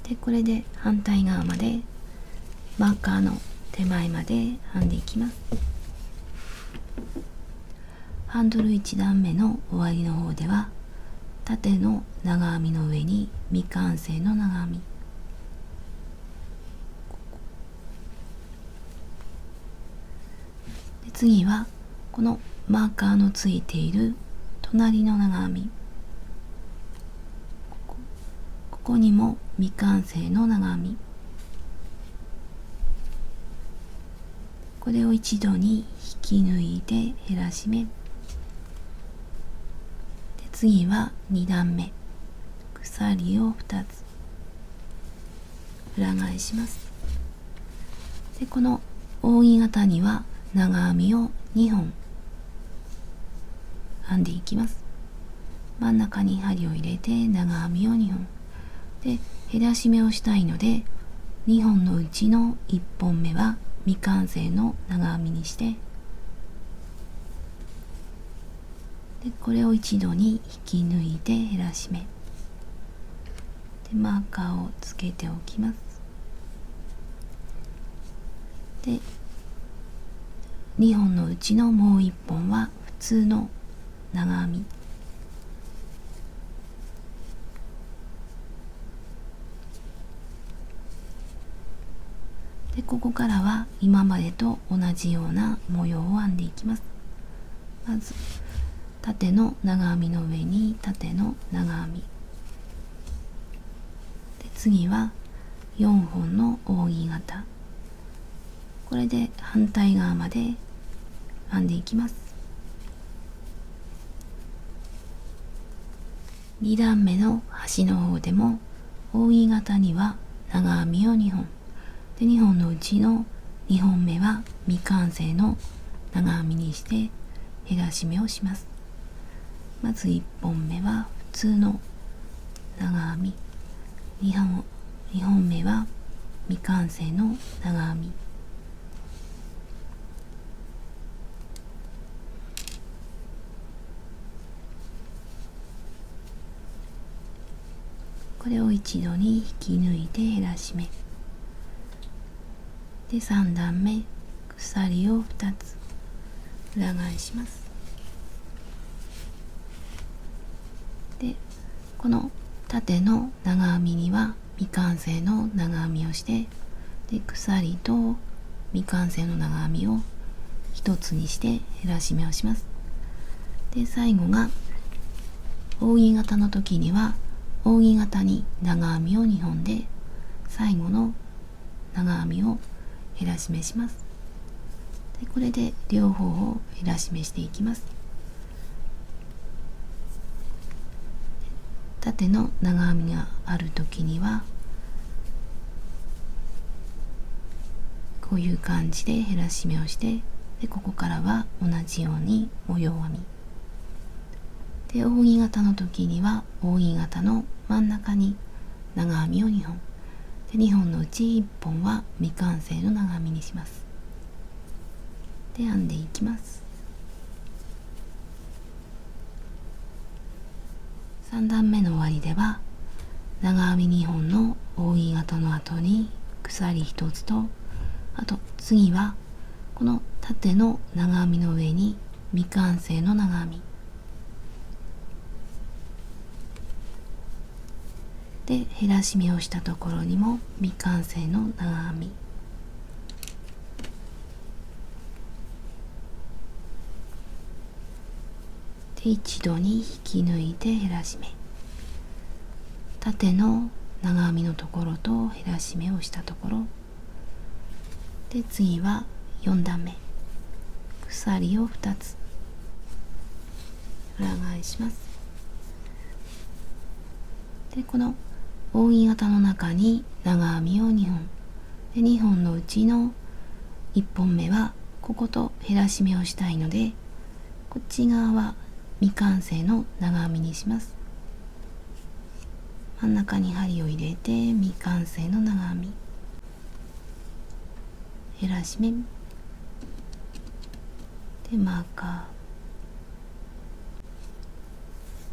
で、これで反対側までマーカーの手前まで編んでいきます。ハンドル1段目の終わりの方では縦の長編みの上に未完成の長編みで次はこのマーカーのついている隣の長編み、ここにも未完成の長編み、これを一度に引き抜いて減らし目で、次は2段目、鎖を2つ裏返します。でこの扇形には長編みを2本編んでいきます。真ん中に針を入れて長編みを2本で、減らし目をしたいので2本のうちの1本目は未完成の長編みにして、でこれを一度に引き抜いて減らし目でマーカーをつけておきます。で2本のうちのもう1本は普通の長編みで、ここからは今までと同じような模様を編んでいきます。まず縦の長編みの上に縦の長編みで、次は4本の扇形、これで反対側まで編んでいきます。2段目の端の方でも扇形には長編みを2本で、2本のうちの2本目は未完成の長編みにして減らし目をします。まず1本目は普通の長編み、2本目は未完成の長編み、これを一度に引き抜いて減らし目で、3段目鎖を2つ裏返します。でこの縦の長編みには未完成の長編みをして、で鎖と未完成の長編みを一つにして減らし目をします。で最後が扇形の時には扇形に長編みを2本で最後の長編みを減らし目します。でこれで両方を減らし目していきます。縦の長編みがある時にはこういう感じで減らし目をして、でここからは同じように模様編みで、扇形の時には扇形の真ん中に長編みを2本で、2本のうち1本は未完成の長編みにします。で編んでいきます。3段目の終わりでは長編み2本の扇形の後に鎖1つと、あと次はこの縦の長編みの上に未完成の長編みで、減らし目をしたところにも未完成の長編みで、一度に引き抜いて減らし目、縦の長編みのところと減らし目をしたところで、次は4段目鎖を2つ裏返します。でこの扇形の中に長編みを2本で、2本のうちの1本目はここと減らし目をしたいので、こっち側は未完成の長編みにします。真ん中に針を入れて未完成の長編み減らし目でマーカ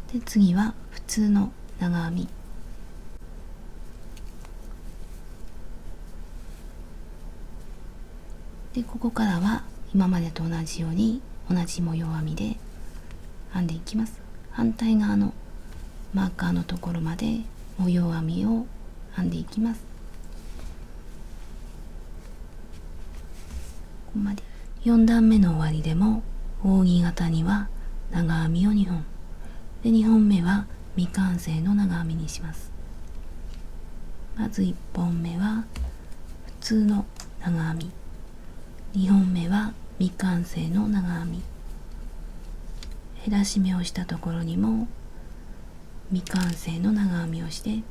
ーで、次は普通の長編みで、ここからは今までと同じように同じ模様編みで編んでいきます。反対側のマーカーのところまで模様編みを編んでいきます。ここまで4段目の終わりでも扇形には長編みを2本で、2本目は未完成の長編みにします。まず1本目は普通の長編み、2本目は未完成の長編み、減らし目をしたところにも未完成の長編みをして、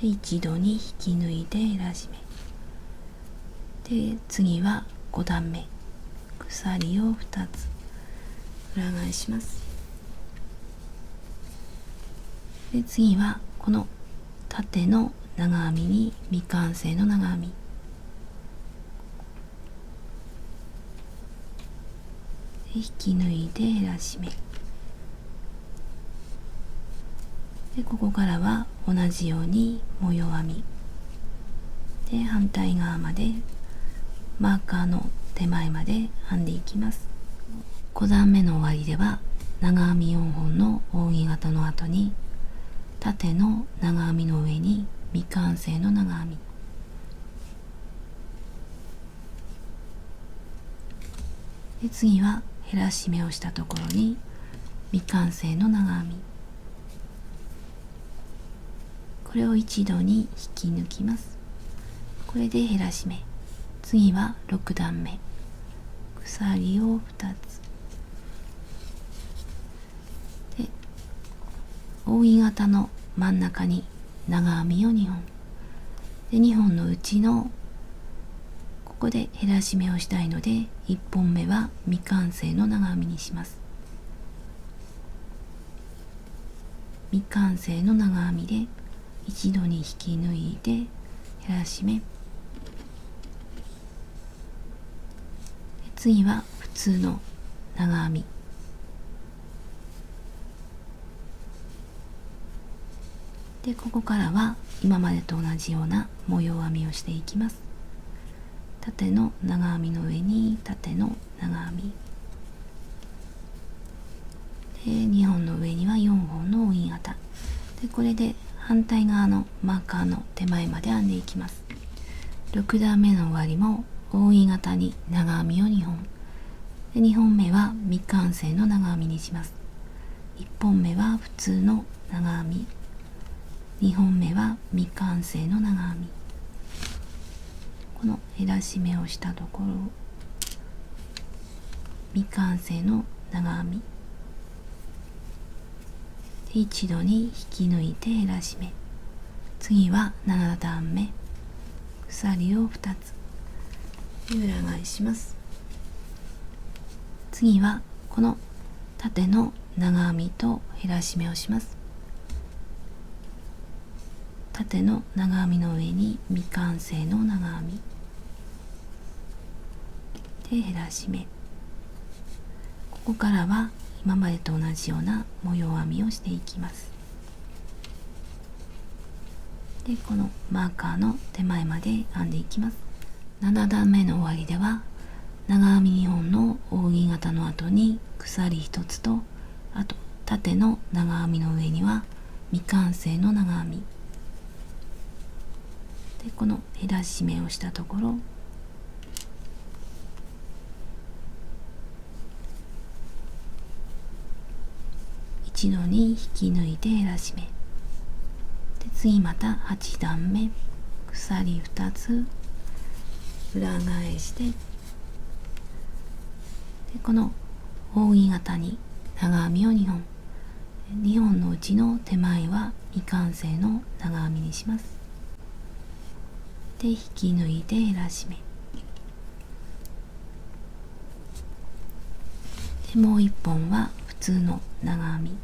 で一度に引き抜いて減らし目で、次は5段目鎖を2つ裏返します。で次はこの縦の長編みに未完成の長編みで引き抜いて減らし目で、ここからは同じように模様編みで、反対側までマーカーの手前まで編んでいきます。5段目の終わりでは長編み4本の扇形の後に縦の長編みの上に未完成の長編みで、次は減らし目をしたところに未完成の長編み、これを一度に引き抜きます。これで減らし目。次は6段目鎖を2つで、扇形の真ん中に長編みを2本で、2本のうちのここで減らし目をしたいので1本目は未完成の長編みにします。未完成の長編みで一度に引き抜いて減らし目、次は普通の長編みで、ここからは今までと同じような模様編みをしていきます。縦の長編みの上に縦の長編みで、2本の上には4本の扇形で、これで反対側のマーカーの手前まで編んでいきます。6段目の終わりも扇形に長編みを2本で、2本目は未完成の長編みにします。1本目は普通の長編み、2本目は未完成の長編み、この減らし目をしたところ未完成の長編みで、一度に引き抜いて減らし目、次は7段目鎖を2つで裏返します。次はこの縦の長編みと減らし目をします。縦の長編みの上に未完成の長編みで減らし目、ここからは今までと同じような模様編みをしていきます。でこのマーカーの手前まで編んでいきます。7段目の終わりでは長編み2本の扇形の後に鎖1つと、あと縦の長編みの上には未完成の長編みで、この減らし目をしたところ一度に引き抜いて減らし目で、次また8段目鎖2つ裏返してで、この扇形に長編みを2本2本のうちの手前は未完成の長編みにします。で引き抜いて減らし目で、もう1本は普通の長編み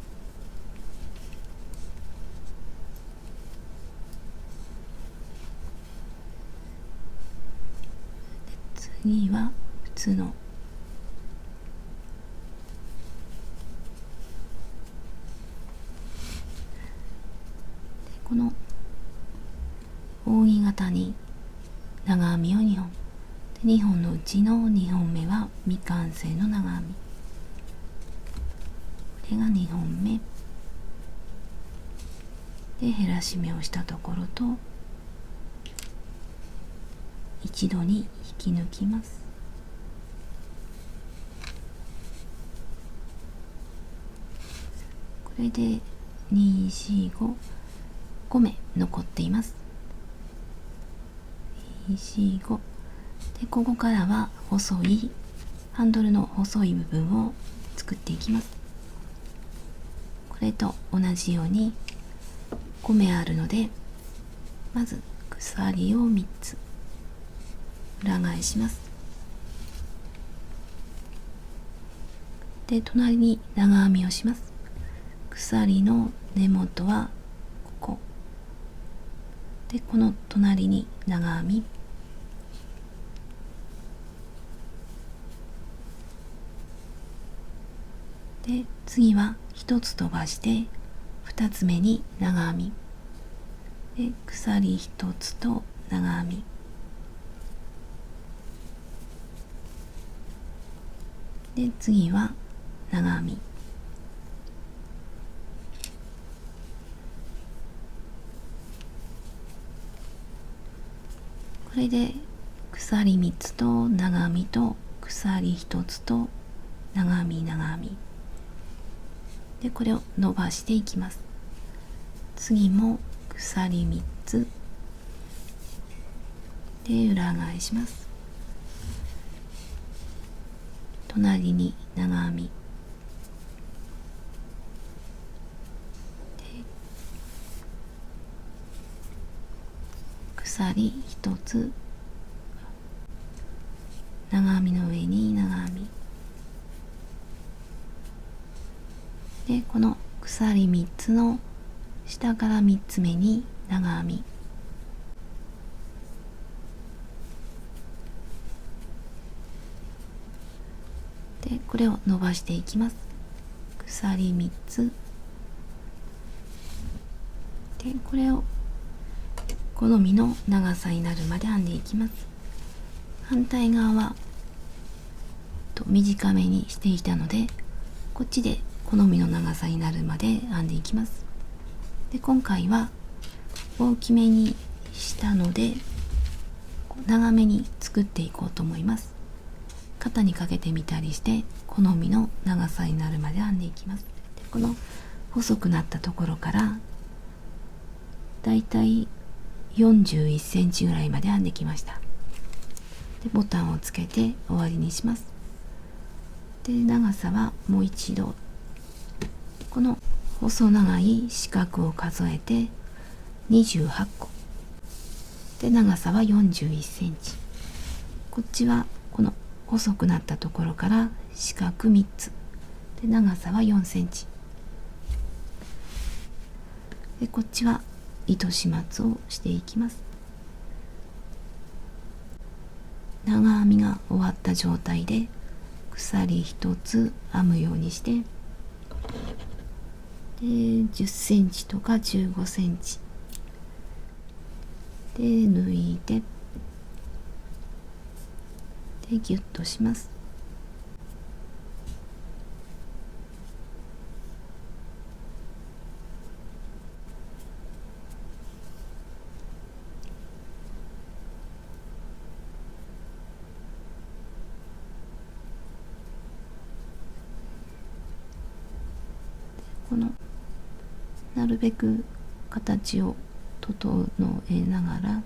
次は普通のこの扇形に長編みを2本で、2本のうちの2本目は未完成の長編み、これが2本目で減らし目をしたところと一度に引き抜きます。これで2、4、5目残っています。2、4、5で、ここからは細いハンドルの細い部分を作っていきます。これと同じように5目あるので、まず鎖を3つ裏返します。で、隣に長編みをします。鎖の根元はここで、この隣に長編みで、次は1つ飛ばして2つ目に長編みで、鎖1つと長編みで、次は長編みこれで鎖3つと長編みと鎖1つと長編み長編みで、これを伸ばしていきます。次も鎖3つで裏返します。隣に長編みで、鎖1つ長編みの上に長編みで、この鎖3つの下から3つ目に長編みで、これを伸ばしていきます。鎖3つで、これを好みの長さになるまで編んでいきます。反対側は短めにしていたので、こっちで好みの長さになるまで編んでいきます。で、今回は大きめにしたので長めに作っていこうと思います。肩にかけてみたりして好みの長さになるまで編んでいきます。で、この細くなったところからだいたい41センチぐらいまで編んできました。で、ボタンをつけて終わりにします。で、長さはもう一度この細長い四角を数えて28個で、長さは41センチ。こっちはこの細くなったところから四角3つで、長さは4センチで、こっちは糸始末をしていきます。長編みが終わった状態で鎖1つ編むようにして、で10センチとか15センチで抜いて、でギュッとします。このなるべく形を整えながら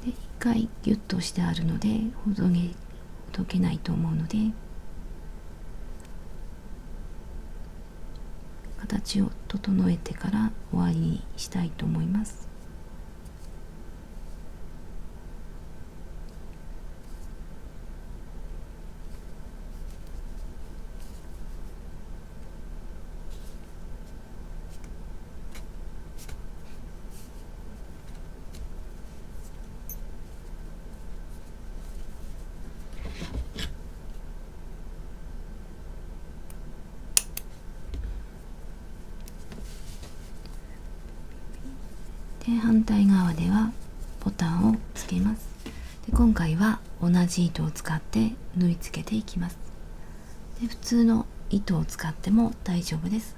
で、一回ギュッとしてあるのでほどけないと思うので、形を整えてから終わりにしたいと思います。で、反対側ではボタンをつけます。で、今回は同じ糸を使って縫い付けていきます。で、普通の糸を使っても大丈夫です。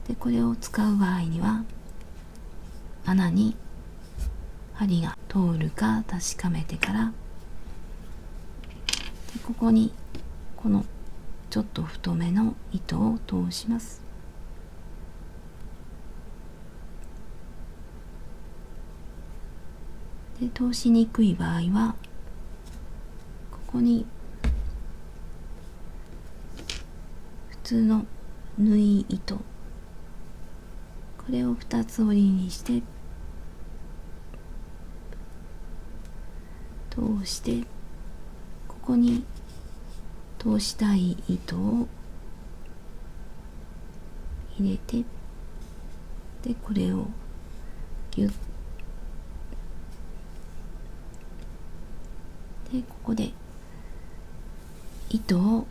で、これを使う場合には穴に針が通るか確かめてから、でここにこのちょっと太めの糸を通します。で、通しにくい場合はここに普通の縫い糸、これを2つ折りにして通して、ここに通したい糸を入れて、でこれをギュッ、でここで糸を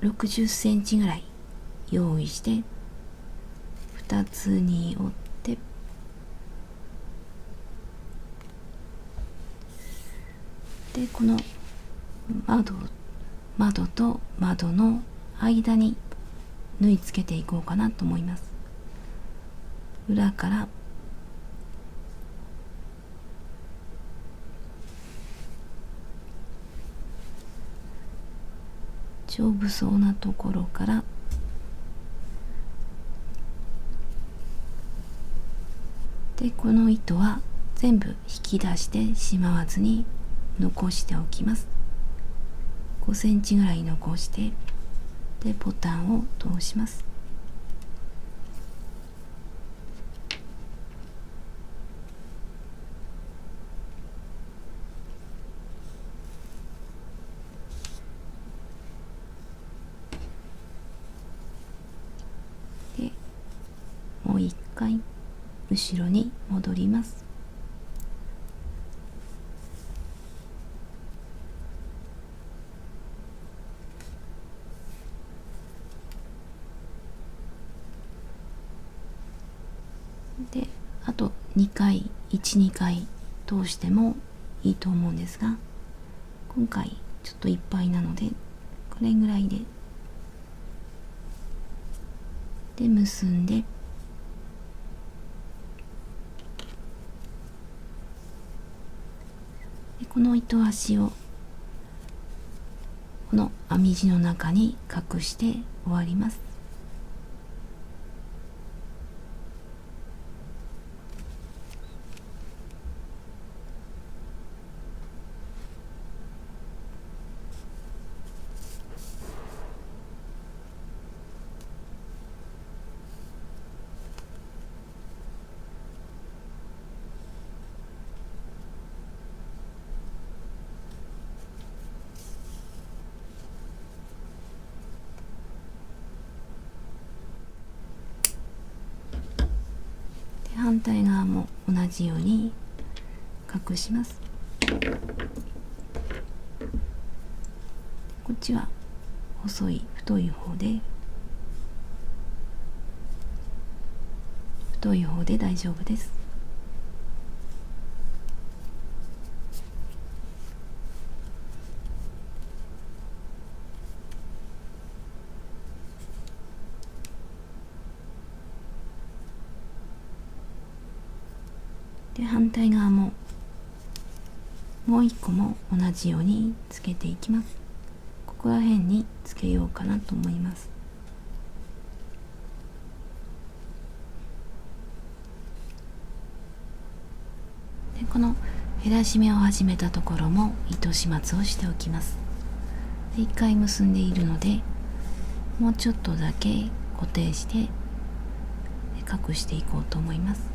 60センチぐらい用意して2つに折って、でこの窓と窓の間に縫い付けていこうかなと思います。裏から丈夫そうなところから、でこの糸は全部引き出してしまわずに残しておきます。5センチぐらい残して、でボタンを通します。でもう一回後ろに戻ります。であと2回1、2回通してもいいと思うんですが、今回ちょっといっぱいなのでこれぐらいで結んで、でこの糸端をこの編み地の中に隠して終わります。反対側も同じように隠します。こっちは細い太い方で大丈夫です。で反対側ももう一個も同じようにつけていきます。ここら辺につけようかなと思います。でこの減らし目を始めたところも糸始末をしておきます。で1回結んでいるのでもうちょっとだけ固定して隠していこうと思います。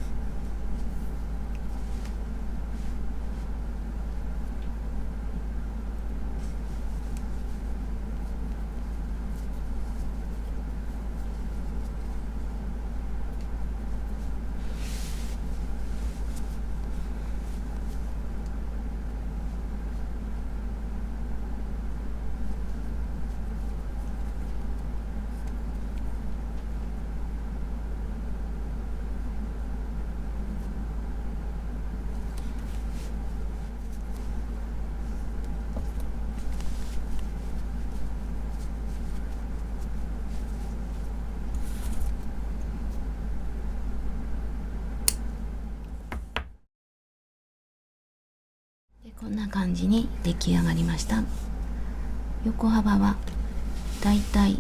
こんな感じに出来上がりました。横幅はだいたい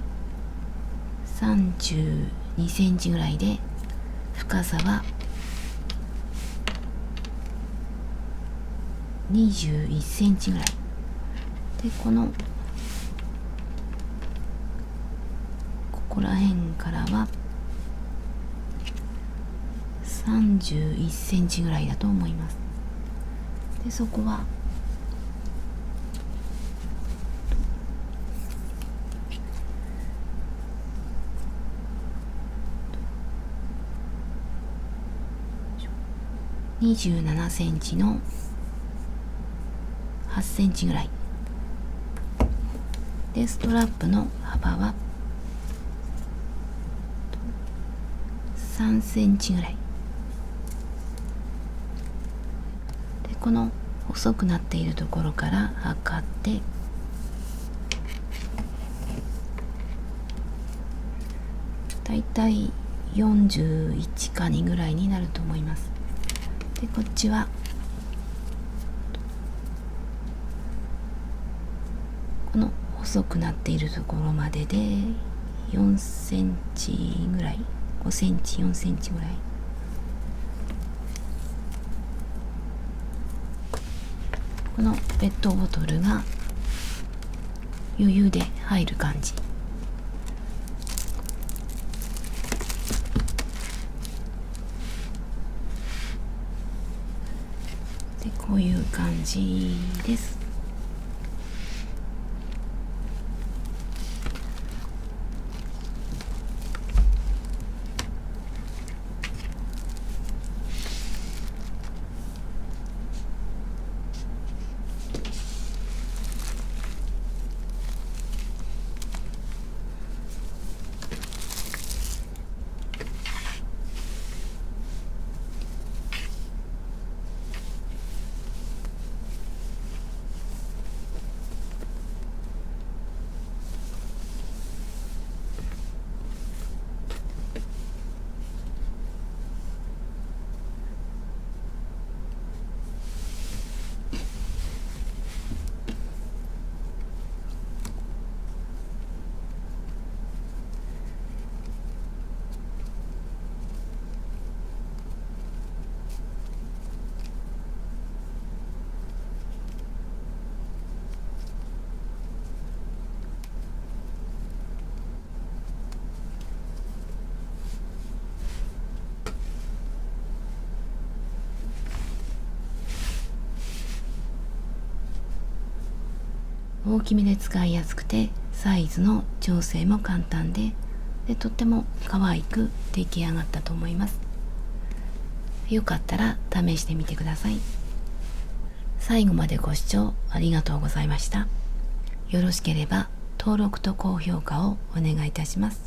32センチぐらいで、深さは21センチぐらいで、ここら辺からは31センチぐらいだと思います。でそこは27センチの8センチぐらいで、ストラップの幅は3センチぐらいで、この細くなっているところから測って、だいたい41か2ぐらいになると思います。でこっちはこの細くなっているところまでで4センチぐらい、5センチ4センチぐらい。このペットボトルが余裕で入る感じ。でこういう感じです。大きめで使いやすくて、サイズの調整も簡単で、とっても可愛く出来上がったと思います。よかったら試してみてください。最後までご視聴ありがとうございました。よろしければ登録と高評価をお願いいたします。